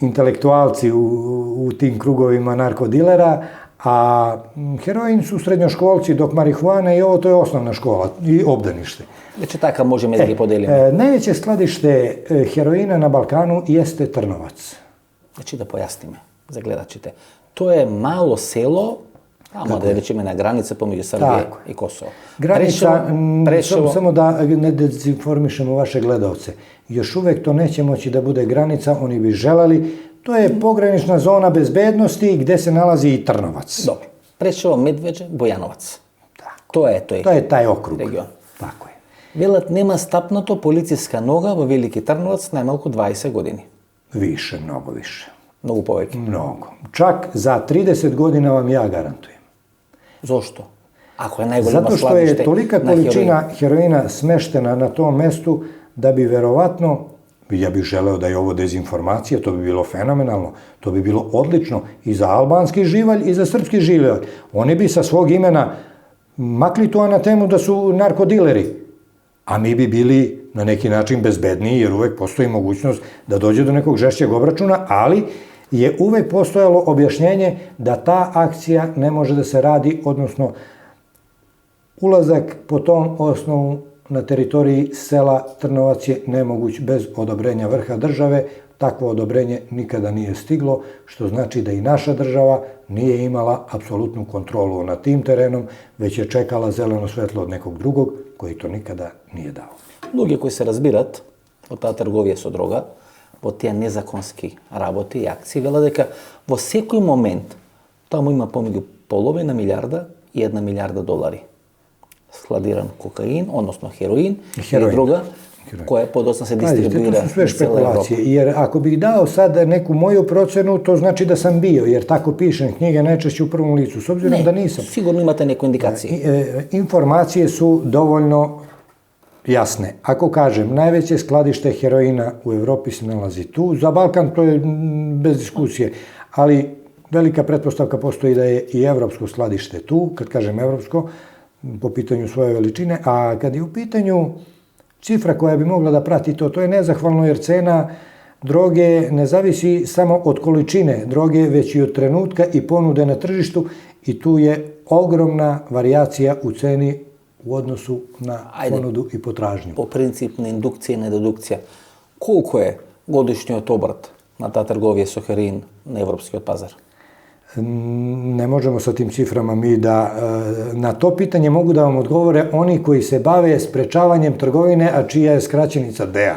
intelektualci u tim krugovima narkodilera, a heroin su srednjoškolci, dok marihuana i ovo to je osnovna škola i obdanište. Znači taka možemo da gi podelimo. Najveće skladište heroina na Balkanu jeste Trnovac. Znači da pojasnime za gledačite. To je malo selo, tamo da rečemo na granice pomеѓu Srbije i Kosova. Granica, samo da ne dezinformišemo vaše gledalce, još uvek to neće moći da bude granica, oni bi želeli, to je pogranična zona bezbednosti gde se nalazi i Trnovac. Dobro. Prešao Medveđe, Bojanovac. To je taj okrug. Region. Tako je. Велат нема стапнато полициска нога во Велики Трновац најмалку 20 години. Više, mnogo više. Многу повеќе. Mnogo. Čak za 30 godina vam ja garantujem. Зошто? Ако е најголема Zato što складиште je tolika količina heroina smeštena na tom mestu da bi verovatno, ja bih želeo da je ovo dezinformacija, to bi bilo fenomenalno, to bi bilo odlično i za albanski živalj i za srpski živalj. Oni bi sa svog imena makli tu anatemu da su narkodileri, a mi bi bili na neki način bezbedniji jer uvek postoji mogućnost da dođe do nekog žešćeg obračuna, ali je uvek postojalo objašnjenje da ta akcija ne može da se radi, odnosno ulazak po tom osnovu na teritoriji sela Trnovac je nemoguć bez odobrenja vrha države. Takvo odobrenje nikada nije stiglo, što znači da i naša država nije imala apsolutnu kontrolu nad tim terenom, već je čekala zeleno svetlo od nekog drugog koji to nikada nije dao. Луѓе кои се разбират од таа трговија со дрога, во тие незаконски работи и акции, велат дека во секој момент таму има помеѓу половина милиарда и 1 милиарда долари складиран кокаин, односно хероин или друга, koja podosno se distribuira. To su sve špekulacije, jer ako bih dao sad neku moju procenu, to znači da sam bio, jer tako pišem knjige najčešće u prvom licu, s obzirom da nisam. Sigurno imate neku indikaciju. Informacije su dovoljno jasne. Ako kažem, najveće skladište heroina u Evropi se nalazi tu, za Balkan to je bez diskusije, ali velika pretpostavka postoji da je i evropsko skladište tu, kad kažem evropsko, po pitanju svoje veličine, a kad je u pitanju cifra koja bi mogla da prati to je nezahvalno jer cena droge ne zavisi samo od količine droge, već i od trenutka i ponude na tržištu i tu je ogromna varijacija u ceni u odnosu na ponudu i potražnju. Po principu indukcije i nededukcija, koliko je godišnji obrt na ta trgovija sa heroin na evropski pazar? Ne možemo sa tim ciframa mi da... Na to pitanje mogu da vam odgovore oni koji se bave sprečavanjem trgovine, a čija je skraćenica DEA.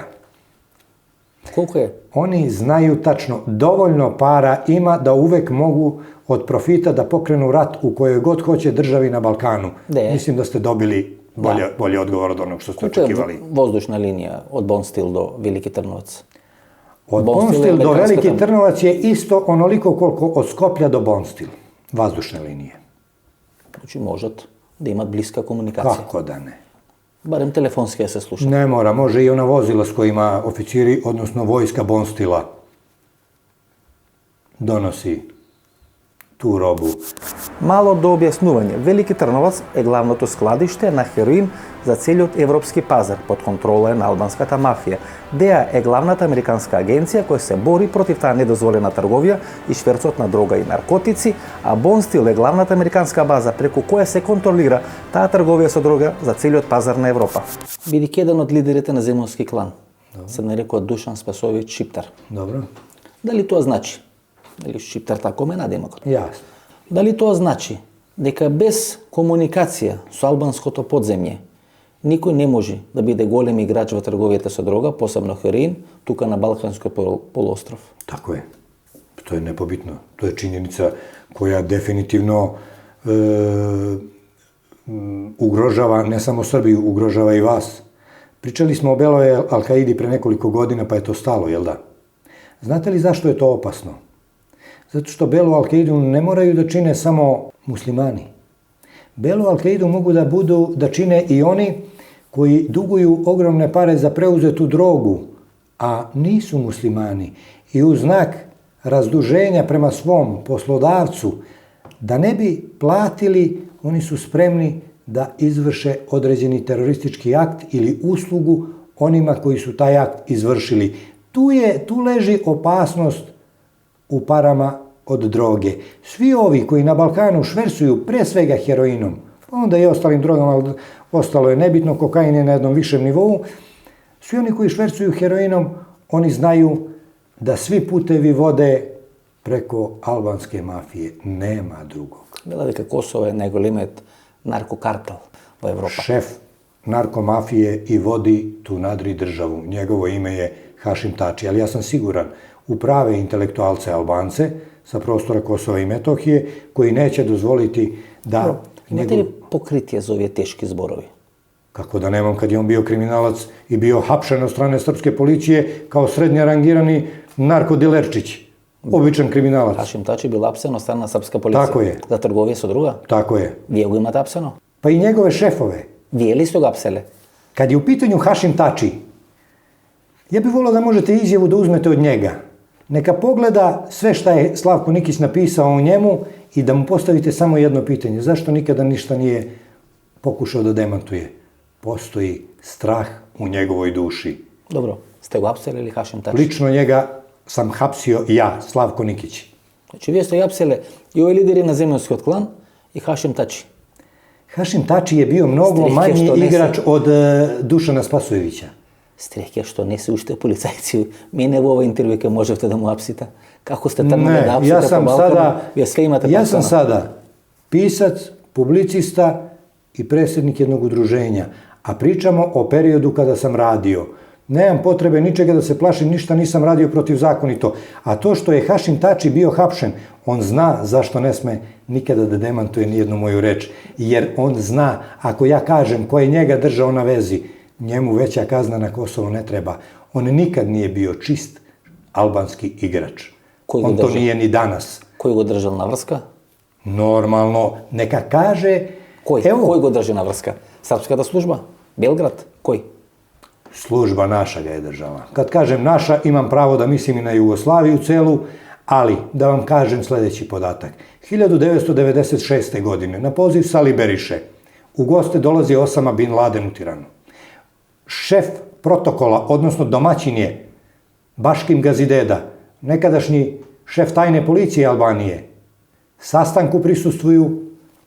Koliko je? Oni znaju tačno, dovoljno para ima da uvek mogu od profita da pokrenu rat u kojoj god hoće državi na Balkanu. Mislim da ste dobili bolji odgovor od onog što ste očekivali. Koliko je vozdušna linija od Bonstil do Veliki Trnovac? Od Bonstil do Veliki Trnovac je isto onoliko koliko od Skoplja do Bonstil, vazdušne linije. Znači možete da imate bliska komunikacija. Kako da ne? Barem telefonski se sluša. Ne mora, može i ona vozila s kojima oficiri, odnosno vojska Bonstila donosi tu robu. Malo до објаснување. Велики Трновац е главното складиште на хероин за целиот европски пазар под контрола на албанската мафија. ДЕА е главната американска агенција која се бори против таа недозволена трговија и шверцот на дрога и наркотици, а Бонстил е главната американска база преку која се контролира таа трговија со дрога за целиот пазар на Европа. Бидејќи еден од лидерите на земјонски клан се нарекува Душан Спасовиќ Шиптар. Добро. Дали тоа значи? Дали Шиптар тако ме надимокот? Јасно. Дали тоа значи дека без комуникација со албанското подземје никој не може да биде голем играч во трговијата со дрога, посебно хероин, тука на Балканскиот полуостров? Тако е. To je nepobitno. To je činjenica koja definitivno ugrožava ne samo Srbiju, ugrožava i vas. Pričali smo o beloj Al-Kaidi pre nekoliko godina, pa je to stalo, jel da? Znate li zašto je to opasno? Zato što belu Al-Kaidu ne moraju da čine samo muslimani. Belu Al-Kaidu mogu da čine i oni koji duguju ogromne pare za preuzetu drogu, a nisu muslimani. I u znak razduženja prema svom poslodavcu, da ne bi platili, oni su spremni da izvrše određeni teroristički akt ili uslugu onima koji su taj akt izvršili. Tu leži opasnost u parama od droge. Svi ovi koji na Balkanu švercuju pre svega heroinom, onda i ostalim drogama, ali ostalo je nebitno, kokain je na jednom višem nivou, svi oni koji švercuju heroinom, oni znaju da svi putevi vode preko albanske mafije. Nema drugog. Vela дека Косово е најголемиот наркокартел во Европа. Šef narkomafije i vodi tu nadri državu. Njegovo ime je Hašim Tači, ali ja sam siguran u prave intelektualce Albance sa prostora Kosova i Metohije, koji neće dozvoliti da... Imate li pokritije za ovие teški zborovi? Kako da nemam, kad je on bio kriminalac i bio hapšen od strane srpske policije kao srednje rangirani narkodilerčić, običan kriminalac. Hašim Tači bil apseno od strane srpska policija? Tako je. За трговија со друга? Tako je. Вие го имате апсено? Pa i njegove šefove. Вие ли сте го апселе? Kad je u pitanju Hašim Tači, ja bih volio da možete izjavu da uzmete od njega. Neka pogleda sve šta je Slavko Nikić napisao o njemu i da mu postavite samo jedno pitanje. Zašto nikada ništa nije pokušao da demantuje? Postoji strah u njegovoj duši. Dobro, ste го апселе или Hašim Tači? Lično njega sam hapsio ja, Slavko Nikić. Значи, вие сте го апселе и овие лидери на земјонскиот клан и Hašim Tači. Hašim Tači je bio mnogo manji igrač od Dušana Spasojevića. Стрехке што не се уште полицајци. Мене во ова интервју ке можевте да му апсите. Како сте трнали да апсите по Балкану? Вие све имате Ja sam sada pisac, publicista i predsjednik jednog udruženja, a pričamo o periodu kada sam radio. Nemam potrebe ničega da se plašim, ništa nisam radio protivzakonito. A to što je Hašim Tači bio hapšen, on zna zašto ne sme nikada da demantuje nijednu moju reč. Jer on zna, ako ja kažem ko je njega držao na vezi, njemu veća kazna na Kosovo ne treba. On nikad nije bio čist albanski igrač. On to nije ni danas. Кој го држал на врска? Normalno, neka kaže... Кој го држи на врска? Српската служба? Белград? Кој? Služba naša ga je držala. Kad kažem naša, imam pravo da mislim i na Jugoslaviju celu, Ali, da vam kažem sljedeći podatak. 1996. godine na poziv Sali Beriše u goste dolazi Osama Bin Laden u Tiranu. Šef protokola, odnosno domaćin je Baškim Gazideda, nekadašnji šef tajne policije Albanije. Sastanku prisustvuju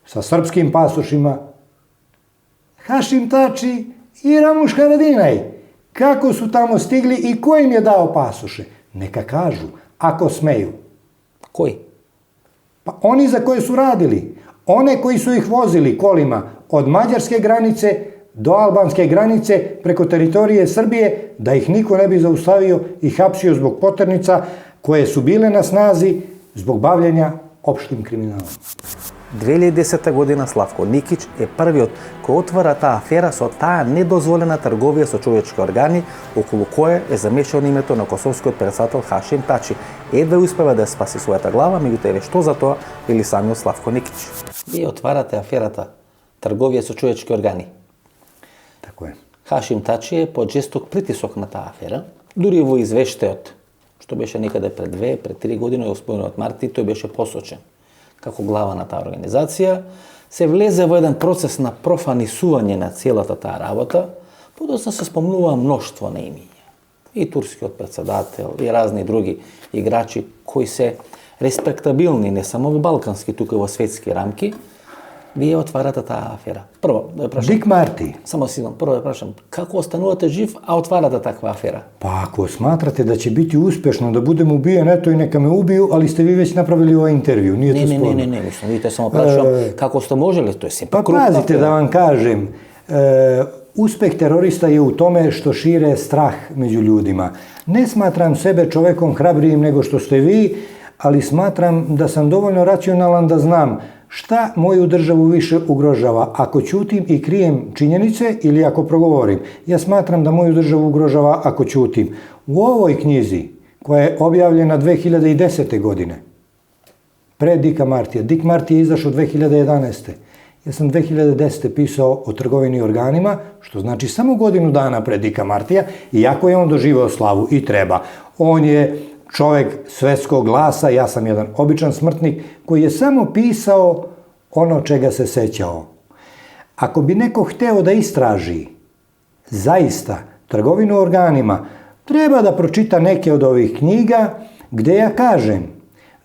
sa srpskim pasošima Hašim Tači i Ramuš Haradinaj. Kako su tamo stigli i ko im je dao pasoše? Neka kažu, ako smeju. Koji? Pa oni za koje su radili. One koji su ih vozili kolima od mađarske granice do albanske granice preko teritorije Srbije, da ih niko ne bi zaustavio i hapsio zbog poternica koje su bile na snazi zbog bavljenja opštim kriminalom. 2010 godina Slavko Nikić je prviот кој отвара таа афера со таа недозволена трговија со човечки органи, околу која е замешано името на косовскиот председател Хашим Тачи. Едва успева да спаси својата глава, меѓутоа што за тоа или самиот Славко Никич. Вие отварате аферата трговија со човечки органи. Tako je. Хашим Тачи е под жесток притисок на таа афера. Дури во извештајот, што беше некаде пред 2-3 години, господинот Марти, тој беше посочен како глава на таа организација, се влезе во еден процес на профанисување на целата таа работа, подоцна се спомнува мноштво на имиња. И турскиот председател, и разни други играчи кои се респектабилни не само во балкански, туку и во светски рамки. Вие отварате таа афера. Прво, да ја прашам. Дик Марти. Само сигурно, прво да ја прашам, како останувате жив, а отварате таква афера? Pa ako smatrate da će biti uspešno da budem ubijen, eto i neka me ubiju, ali ste vi već napravili ovaj intervju, nije to sporno. Не, мислам, видите, само прашувам како сте можели, тоа е сепак Pa крупна pazite афера. da vam kažem, uspeh terorista je u tome što šire strah među ljudima. Ne smatram sebe čovekom hrabrijim nego što ste vi, ali smatram da sam dovoljno racionalan da znam šta moju državu više ugrožava ako ćutim i krijem činjenice ili ako progovorim. Ja smatram da moju državu ugrožava ako ćutim. U ovoj knjizi, koja je objavljena 2010. godine, pre Dika Martija, Dik Marti je izašao 2011. Ja sam 2010. pisao o trgovini organima, što znači samo godinu dana pre Dika Martija, iako je on doživeo slavu i treba. On je čovek svetskog glasa, ja sam jedan običan smrtnik koji je samo pisao ono čega se sećao. Ako bi neko hteo da istraži zaista trgovinu organima, treba da pročita neke od ovih knjiga gde ja kažem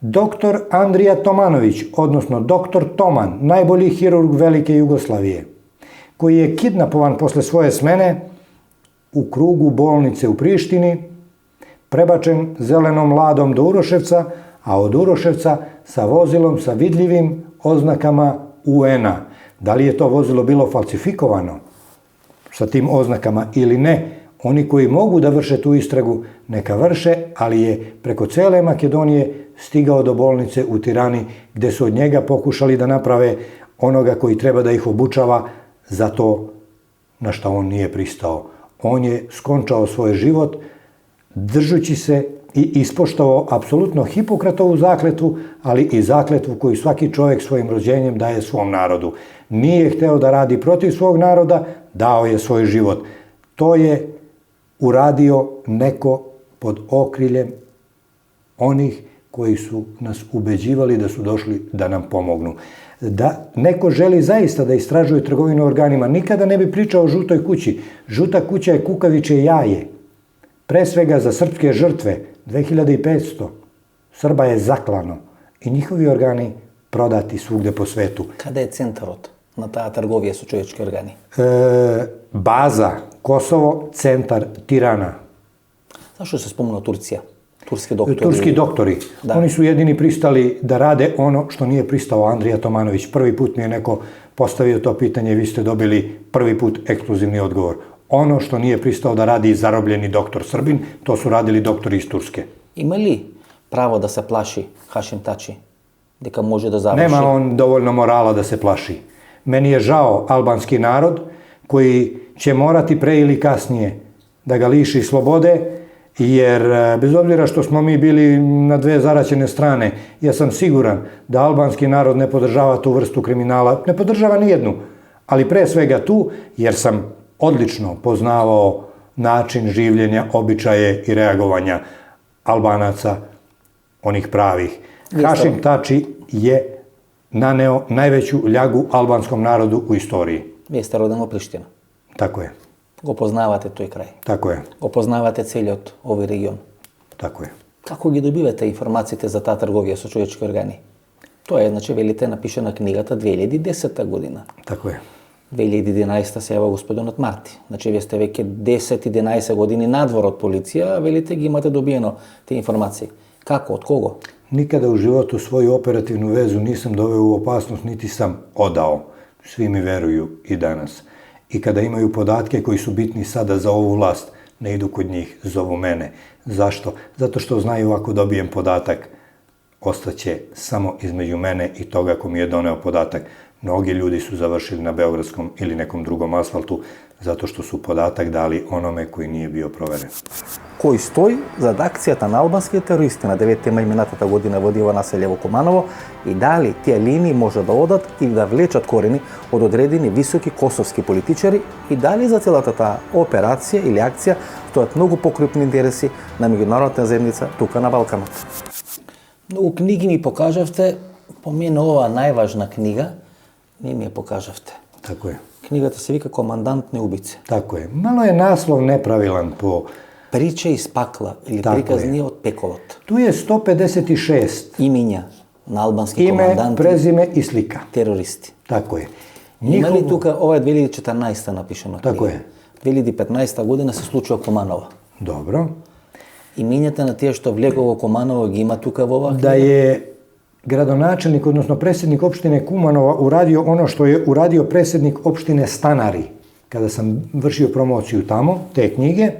Dr. Andrija Tomanović, odnosno Dr. Toman, najbolji hirurg velike Jugoslavije, koji je kidnapovan posle svoje smene u krugu bolnice u Prištini, prebačen zelenom ladom do Uroševca, a od Uroševca sa vozilom sa vidljivim oznakama UN-a. Da li je to vozilo bilo falsifikovano sa tim oznakama ili ne, oni koji mogu da vrše tu istragu, neka vrše, ali je preko cele Makedonije stigao do bolnice u Tirani, gde su od njega pokušali da naprave onoga koji treba da ih obučava za to na šta on nije pristao. On je skončao svoj život držući se i ispoštovao apsolutno Hipokratovu zakletvu, ali i zakletvu koju svaki čovjek svojim rođenjem daje svom narodu. Nije hteo da radi protiv svog naroda, dao je svoj život. To je uradio neko pod okriljem onih koji su nas ubeđivali da su došli da nam pomognu. Da neko želi zaista da istražuje trgovinu organima, nikada ne bi pričao o žutoj kući. Žuta kuća je kukavičje jaje. Pre svega za srpske žrtve, 2500 Srba je zaklano i njihovi organi prodati svugde po svetu. Kada je centarot na tаа трговија со човечки органи? Baza Kosovo, centar Tirana. Зашто се спомна Турција? Турски доктори? Turski doktori. Da. Oni su jedini pristali da rade ono što nije pristao Andrija Tomanović. Prvi put mi je neko postavio to pitanje, vi ste dobili prvi put ekskluzivni odgovor. Ono što nije pristao da radi zarobljeni doktor Srbin, to su radili doktori iz Turske. Има ли право да се плаши Хашим Тачи дека може да заврши? Nema on dovoljno morala da se plaši. Meni je žao albanski narod koji će morati pre ili kasnije da ga liši slobode, jer bez obzira što smo mi bili na dve zaraćene strane, ja sam siguran da albanski narod ne podržava tu vrstu kriminala, ne podržava nijednu, ali pre svega tu, jer sam odlično poznavao način življenja, običaje i reagovanja Albanaca onih pravih. Jeste. Hašim Tači je naneo najveću ljagu albanskom narodu u istoriji. Vi ste rodan u Priština. Tako je, Го познавате тој крај. tako je, Го познавате целиот овој регион. tako je. Како ги добивате информациите за таа трговија со човечки органи? Тоа е, значи, велите, напишана книгата 2010 година. Tako je. 2011 се јава господинот Марти. Значи, вие сте веќе 10-11 години надвор од полиција, а велите ги имате добиено тие информации. Како, од кого? Nikada u životu svoju operativnu vezu nisam doveo u opasnost, niti sam odao. Svi mi veruju i danas. I kada imaju podatke koji su bitni sada za ovu vlast, ne idu kod njih, zovu mene. Zašto? Zato što znaju ako dobijem podatak, ostaće samo između mene i toga ko mi je doneo podatak. Mnogi ljudi su završili na beogradskom ili nekom drugom asfaltu zato što su podatak dali onome koji nije bio proveren. Кој стои зад акцијата на албанските терористи на 9 мај минатата година во диво населје во Куманово и дали тие линии може да одат и да влечат корени од одредени високи косовски политичари и дали за целата таа операција или акција стојат многу покрупни интереси на меѓународната заедница тука на Балканот. Многу книги ми покажавте, по мене ова најважна книга не ми ја покажавте. Tako je. Книгата се вика Командантни убице. Tako je. Malo je naslov nepravilan po... Прича из пакла или Така приказни е. од пеколот. Tu je 156 Имиња на албански ime, команданти, prezime i slika. терористи. Tako je. Има ли тука, ова е 2014 напишано книга. Tako je. 2015 година се случува Куманово. Dobro. Имињата на тие што влегува во Куманово ги има тука во оваа Da книга. je gradonačelnik, odnosno predsjednik opštine Kumanova uradio ono što je uradio predsjednik opštine Stanari. Kada sam vršio promociju tamo, te knjige,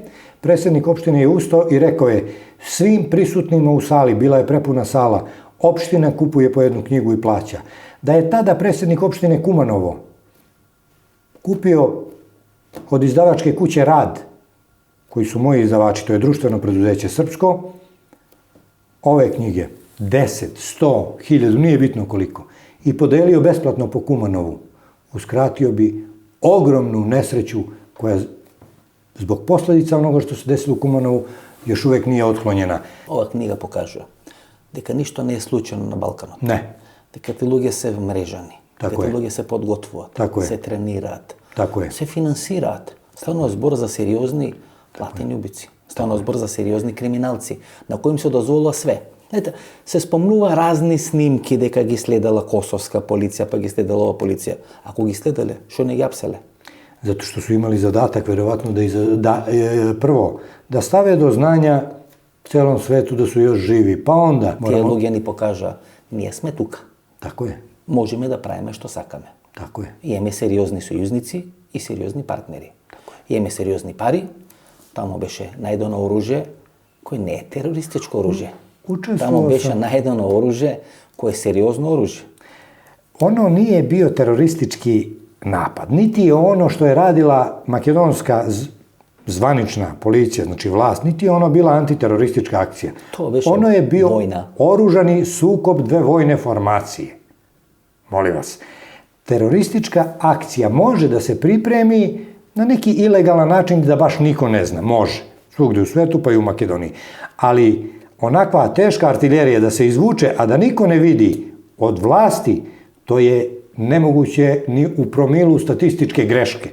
predsjednik opštine je ustao i rekao je svim prisutnima u sali, bila je prepuna sala, opština kupuje po jednu knjigu i plaća. Da je tada predsjednik opštine Kumanovo kupio od izdavačke kuće Rad, koji su moji izdavači, to je društveno preduzeće srpsko, ove knjige, 10, 100, 1000, nije bitno koliko, i podelio besplatno po Kumanovu, uskratio bi ogromnu nesreću koja zbog posljedica onoga što se desilo u Kumanovu još uvek nije otklonjena. Ова книга покажува дека ништо не е случајно на Балканот. Ne, Дека тие луѓе се вмрежани, дека Тако тие е. луѓе се подготвуваат, Тако е. се тренираат, tako je. се финансираат. Ставно е збор за сериозни платени убици. Ставно е збор за сериозни криминалци, на кои им се дозволува све. Знаете, се спомнува разни снимки дека ги следела косовска полиција, па ги следела ова полиција. Ако ги следеле, што не ги апселе? Zato što su imali zadatak, verovatno, prvo, da stave do znanja celom svetu da su još živi, pa onda... Тие луѓе ни покажа, ние сме тука. Tako je, Можеме да правиме што сакаме. tako je. Имаме сериозни сојузници и сериозни партнери. Имаме сериозни пари, тамо беше најдено оружје кој не е терористичко оружје. Тамо беше најдено оружје кој е сериозно оружје. Ono nije bio teroristički napad, niti je ono što je radila makedonska zvanična policija, znači vlast, niti je ono bila antiteroristička akcija. To беше ono je bio vojna. oružani sukob dve vojne formacije. Molim vas. Teroristička akcija može da se pripremi na neki ilegalan način da baš niko ne zna. Može. Svugdje u svetu pa i u Makedoniji. Ali onakva teška artiljerija da se izvuče, a da niko ne vidi od vlasti, to je nemoguće ni u promilu statističke greške.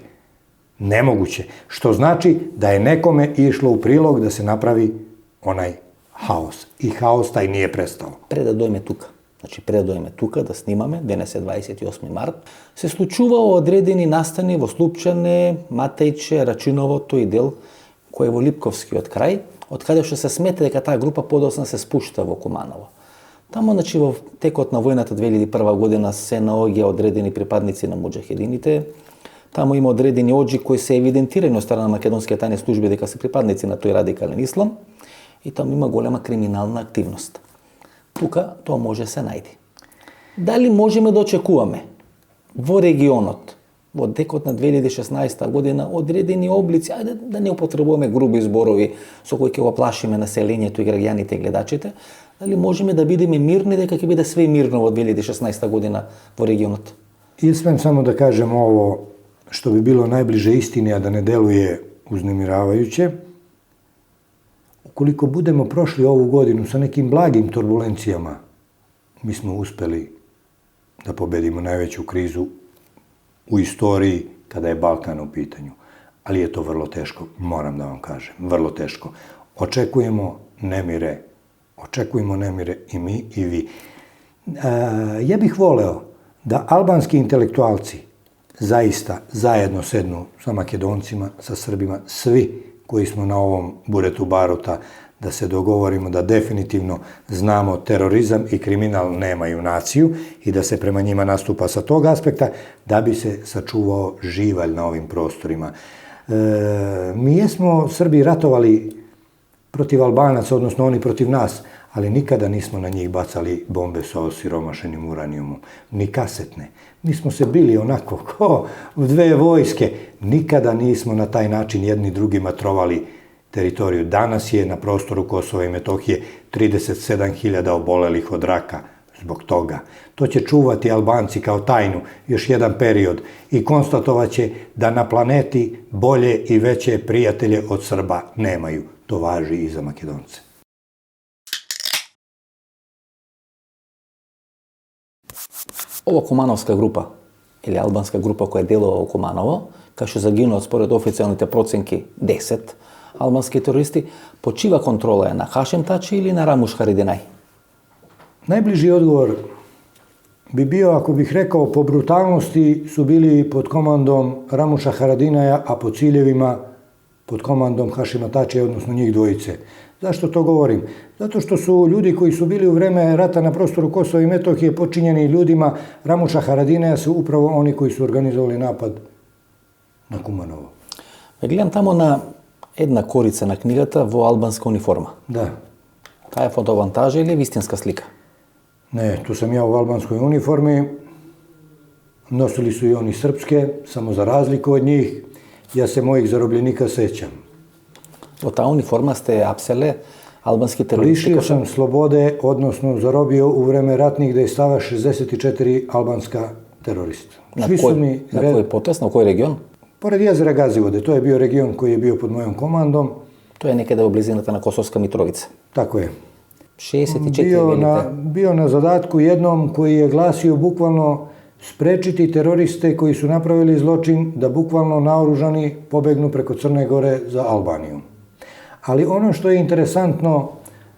Nemoguće. Što znači da je nekome išlo u prilog da se napravi onaj haos. I haos taj nije prestao. Пред да дојме тука, значи пред да дојме тука да снимаме, денес е 28 март, се случувало одредени настани во Слупчане, Матејче, Рачиновото и дел кој е во Липковскиот крај, од каде што се смета дека таа група подоцна се спушта во Куманово. Тамо, значи, во текот на војната 2001 година се наоѓа одредени припадници на муџахедините. Тамо има одредени оџи кои се евидентирани од страна на македонските тајни служби дека се припадници на тој радикален ислам и таму има голема криминална активност. Тука тоа може се најди. Дали можеме да очекуваме во регионот во текот на 2016 година одредени облици, ајде да не употребуваме груби зборови со кои ќе го плашиме населението и граѓаните и гледачите, дали можеме да бидеме мирни дека ќе биде све мирно во 2016 година во регионот? I smem samo da kažem ovo što bi bilo najbliže istini, a da ne deluje uznemiravajuće. U koliko budemo prošli ovu godinu sa nekim blagim turbulencijama, mi smo uspeli da pobedimo najveću krizu u istoriji kada je Balkan u pitanju. Ali je to vrlo teško, moram da vam kažem, vrlo teško. Očekujemo nemire i mi i vi. Ja bih voleo da albanski intelektualci zaista zajedno sednu sa Makedoncima, sa Srbima, svi koji smo na ovom buretu baruta, da se dogovorimo da definitivno znamo terorizam i kriminal nemaju naciju i da se prema njima nastupa sa tog aspekta da bi se sačuvao živalj na ovim prostorima. Mi jesmo Srbi ratovali protiv Albanaca, odnosno oni protiv nas, ali nikada nismo na njih bacali bombe sa osiromašenim uranijumom, ni kasetne. Mi smo se bili onako ko u dve vojske, nikada nismo na taj način jedni drugima trovali teritoriju. Danas je na prostoru Kosova i Metohije 37.000 obolelih od raka zbog toga. To će čuvati Albanci kao tajnu još jedan period i konstatovaće da na planeti bolje i veće prijatelje od Srba nemaju. To važi i za Makedonce. Ова Кумановска група, или албанска група која делува во Куманово, кај што загинуваат според официјалните проценки 10 албански терористи, почива контрола е на Хашем Тачи или на Рамуш Хаridinaj? Najbliži odgovor bi bio, ako bih rekao, po brutalnosti su bili pod komandom Ramuša Haradinaja, a po ciljevima pod komandom Hašima Tačija, odnosno njih dvojice. Zašto to govorim? Zato što su ljudi koji su bili u vreme rata na prostoru Kosova i Metohije počinjeni ljudima Ramuša Haradinaja su upravo oni koji su organizovali napad na Kumanovo. Гледам тамо на една корица на книгата во албанска униформа. Da. Таа е фотоавантажа или вистинска слика? Ne, tu sam ja u albanskoj uniformi. Nosili su i oni srpske, samo za razliku od njih. Ja se mojih zarobljenika sećam. Во таа униформа сте апселе албански терористи. Lišio sam slobode, odnosno zarobio u vreme ratnih dejstava 64 albanska terorista. На Svi su mi кој потес, на кој регион? pored jezera Gazivode, to je bio region koji je bio pod mojom komandom. Тоа е некаде во близината на Косовска Митровица. Tako je. 64 Bio na zadatku jednom koji je glasio bukvalno sprečiti teroriste koji su napravili zločin da bukvalno naoružani pobegnu preko Crne Gore za Albaniju. Ali ono što je interesantno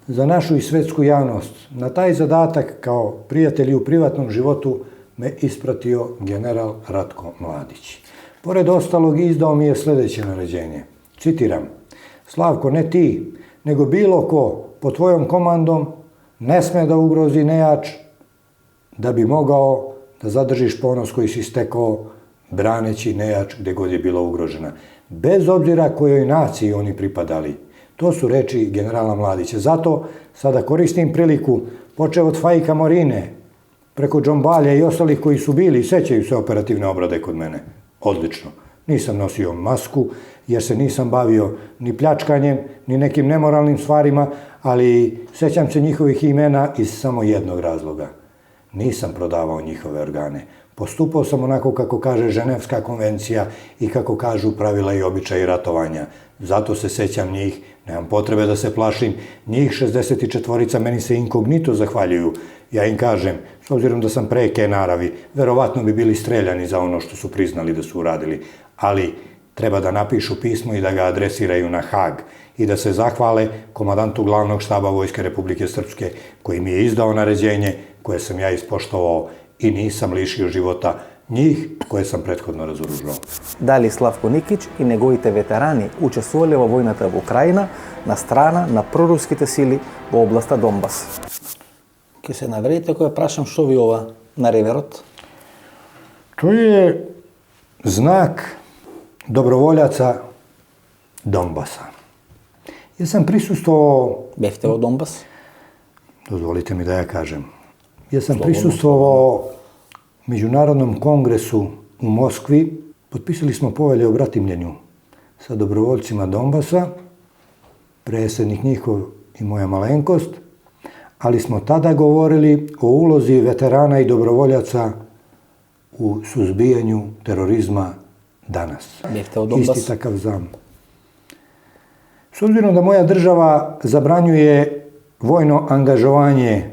za našu i svetsku javnost, na taj zadatak kao prijatelj u privatnom životu me ispratio general Ratko Mladić. Pored ostalog izdao mi je sljedeće naređenje. Citiram: Slavko, ne ti, nego bilo ko pod tvojom komandom ne sme da ugrozi nejač da bi mogao da zadržiš ponos koji si stekao braneći nejač gde god je bila ugrožena. Bez obzira kojoj naciji oni pripadali. To su reči generala Mladića. Zato sada koristim priliku, počeo od Fajka Morine, preko Džombalja i ostalih koji su bili, sećaju se operativne obrade kod mene. Odlično. Nisam nosio masku, jer se nisam bavio ni pljačkanjem, ni nekim nemoralnim stvarima, ali sećam se njihovih imena iz samo jednog razloga. Nisam prodavao njihove organe. Postupao sam onako kako kaže Ženevska konvencija i kako kažu pravila i običaji ratovanja. Zato se sećam njih, nemam potrebe da se plašim. Njih 64 meni se inkognito zahvaljuju. Ja im kažem, s obzirom da sam preke naravi, verovatno bi bili streljani za ono što su priznali da su uradili. Ali treba da napišu pismo i da ga adresiraju na Hag i da se zahvale komandantu glavnog štaba Vojske Republike Srpske koji mi je izdao naređenje koje sam ja ispoštovao i nisam lišio života njih koje sam prethodno razoružao. Дали Славко Никич и неговите ветерани учествувале во војната во Украина на страна на проруските сили во областа Донбас. Ке се навредите кога прашам што ви ова на реверот? To je znak dobrovoljaca Donbasa. Ja sam prisustvovao, Бевте во Донбас? dozvolite mi da ja kažem, ja sam prisustvovao Međunarodnom kongresu u Moskvi, potpisali smo povelje o bratimljenju sa dobrovoljcima Donbasa, predsjednik njihov i moja malenkost, ali smo tada govorili o ulozi veterana i dobrovoljaca u suzbijanju terorizma danas. Bevte во Донбас? Isti takav znam. S obzirom da moja država zabranjuje vojno angažovanje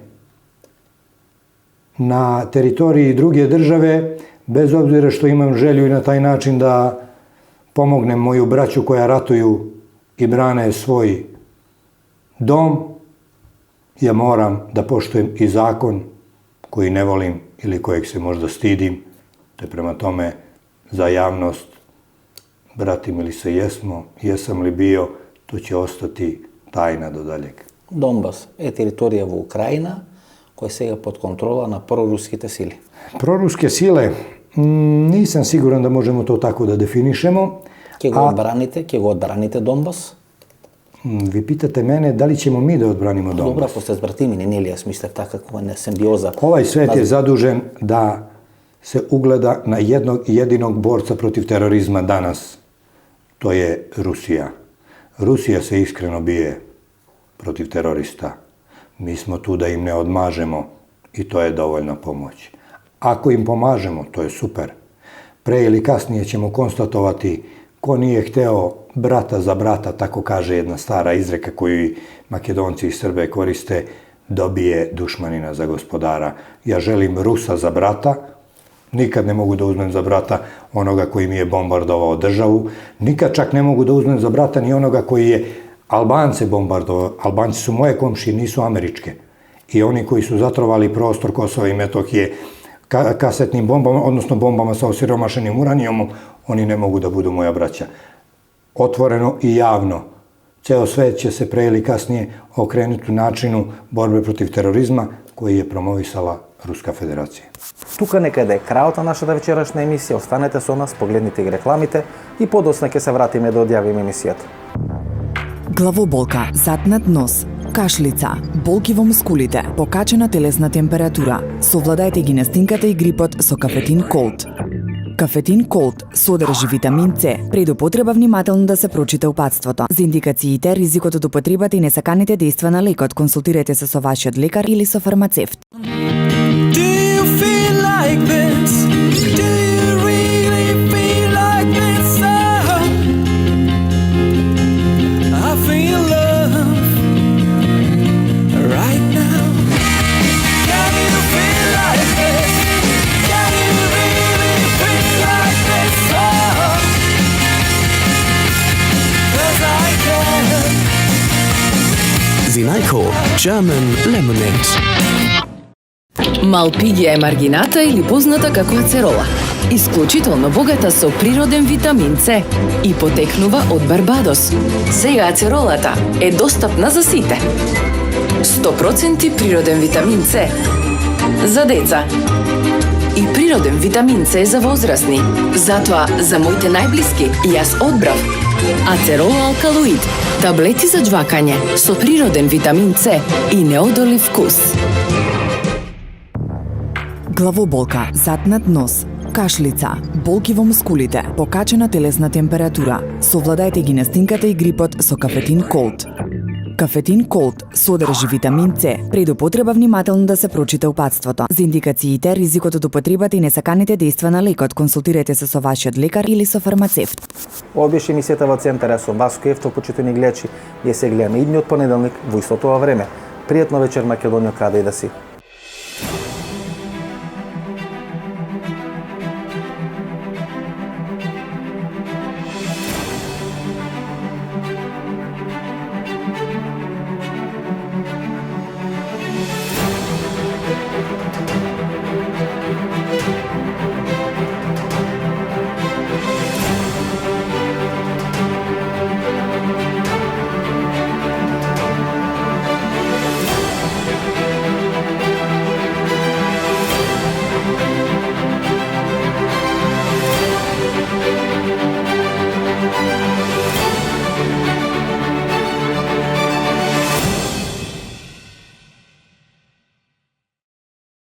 na teritoriji druge države, bez obzira što imam želju i na taj način da pomognem moju braću koja ratuju i brane svoj dom, ja moram da poštujem i zakon koji ne volim ili kojeg se možda stidim, te prema tome za javnost, bratim ili se jesmo, jesam li bio, to će ostati tajna do daljeg. Донбас е територија во Украина, која сега под контрола на проруските сили. Proruske sile, nisam siguran da možemo to tako da definišemo. Ќе го одбраните Донбас? Vi pitate mene da li ćemo mi da odbranimo Donbas. Добро, ако сте збратимини, нели јас мислев така како не симбиоза. Ovaj svet je zadužen da se ugleda na jednog jedinog borca protiv terorizma danas. To je Rusija. Rusija se iskreno bije protiv terorista. Mi smo tu da im ne odmažemo i to je dovoljna pomoć. Ako im pomažemo, to je super. Pre ili kasnije ćemo konstatovati ko nije hteo brata za brata, tako kaže jedna stara izreka koju Makedonci i Srbe koriste, dobije dušmanina za gospodara. Ja želim Rusa za brata, nikad ne mogu da uzmem za brata onoga koji mi je bombardovao državu, nikad čak ne mogu da uzmem za brata ni onoga koji je Albance bombardovao. Albanci su moje komšije, nisu američke. I oni koji su zatrovali prostor Kosova i Metohije kasetnim bombama, odnosno bombama sa osiromašenim uranijomom, oni ne mogu da budu moja braća. Otvoreno i javno. Ceo svet će se pre ili kasnije okrenuti u načinu borbe protiv terorizma koji je promovisala Ruska federacija. Тука некаде е крајот на нашата вечерашна емисија. Останете со нас, погледнете ги рекламите и подоцна ќе се вратиме да одјавиме емисијата. Главоболка, затнат нос, кашлица, болки во мускулите, покачена телесна температура. Совладајте ги настинката и грипот со кафетин Колд. Кафетин Колд содржи витамин С. Пред употреба внимателно да се прочита упатството. За индикациите, ризикот од употребата и несаканите дејства на лекот, консултирайте се со вашиот лекар или со фармацевт. Do you feel like this? Do you really feel like this? Oh, I feel love right now. Can you feel like this? Can you really feel like this? Oh, 'cause I can. Vinajko German Lemonade. Малпигија е маргината или позната како ацерола. Исклучително богата со природен витамин С и потекнува од Барбадос. Сега ацеролата е достапна за сите. 100% природен витамин С за деца. И природен витамин С за возрастни. Затоа за моите најблиски јас одбрав Ацерола алкалоид, таблети за џвакање со природен витамин С и неодолив вкус. Главоболка, затнат нос, кашлица, болки во мускулите, покачена телесна температура. Совладајте ги настинката и грипот со кафетин Колд. Кафетин Колд содржи витамин С. Пред употреба внимателно да се прочита упатството. За индикациите, ризикот од употребата и несаканите дејства на лекот, консултирайте се со вашиот лекар или со фармацевт. Ова беше емисијата во Центар. Јас сум Васко Ефтов, почитувани гледачи. Ја се гледаме идниот понеделник во истото време. Пријатно вечер, Македонија, каде и да си.